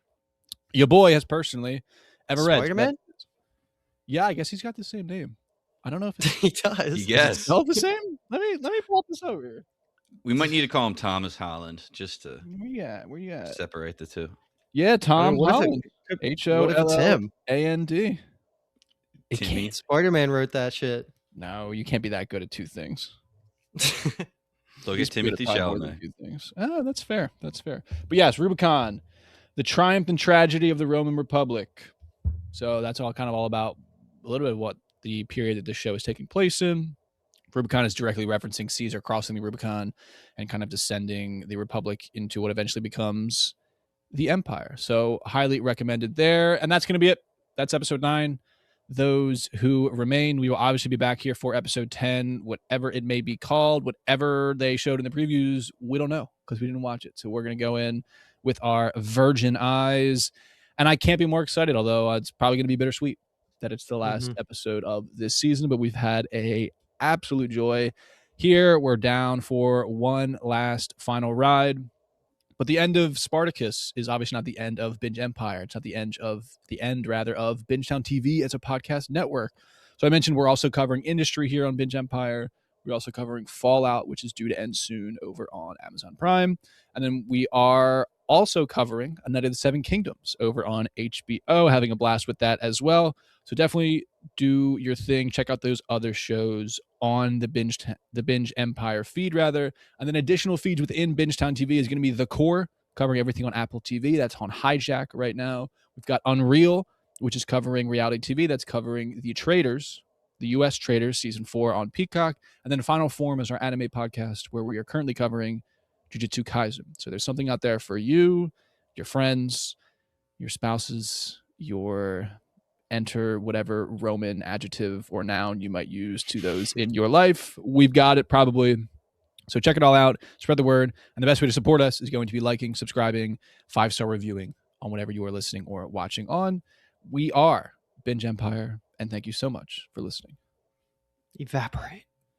your boy has personally ever read. Spider-Man? Yeah, I guess he's got the same name. I don't know if he does. Yes. Is it spelled the same? Let me pull this over here. We might need to call him Thomas Holland just to where you at? separate the two. Yeah, Tom What if it? Holland. What if it's him? Holland. It can't. Timmy. Spider-Man wrote that shit. No, you can't be that good at two things. Look He's at good Timothy probably more than Chalamet. two things. Oh, that's fair. That's fair. But yes, Rubicon, the triumph and tragedy of the Roman Republic. So that's all about a little bit of what the period that this show is taking place in. Rubicon is directly referencing Caesar crossing the Rubicon and kind of descending the Republic into what eventually becomes the Empire. So highly recommended there. And that's going to be it. That's episode 9. Those who remain, we will obviously be back here for episode 10, whatever it may be called, whatever they showed in the previews, we don't know because we didn't watch it. So we're going to go in with our virgin eyes. And I can't be more excited, although it's probably going to be bittersweet that it's the last episode of this season, but we've had a absolute joy here. We're down for one last final ride. But the end of Spartacus is obviously not the end of Binge Empire. It's not the end of Bingetown TV as a podcast network. So I mentioned we're also covering industry here on Binge Empire. We're also covering Fallout, which is due to end soon over on Amazon Prime. And then we are also covering A Night of the Seven Kingdoms over on HBO, having a blast with that as well. So definitely do your thing. Check out those other shows on the Binge Empire feed, rather. And then additional feeds within Bingetown TV is going to be The Core, covering everything on Apple TV. That's on Hijack right now. We've got Unreal, which is covering reality TV. That's covering The Traders, the U.S. Traders, season 4 on Peacock. And then Final Form is our anime podcast, where we are currently covering Jujutsu Kaisen. So there's something out there for you, your friends, your spouses, your enter whatever Roman adjective or noun you might use to those in your life. We've got it probably. So check it all out, spread the word. And the best way to support us is going to be liking, subscribing, 5-star reviewing on whatever you are listening or watching on. We are Binge Empire, and thank you so much for listening. Evaporate.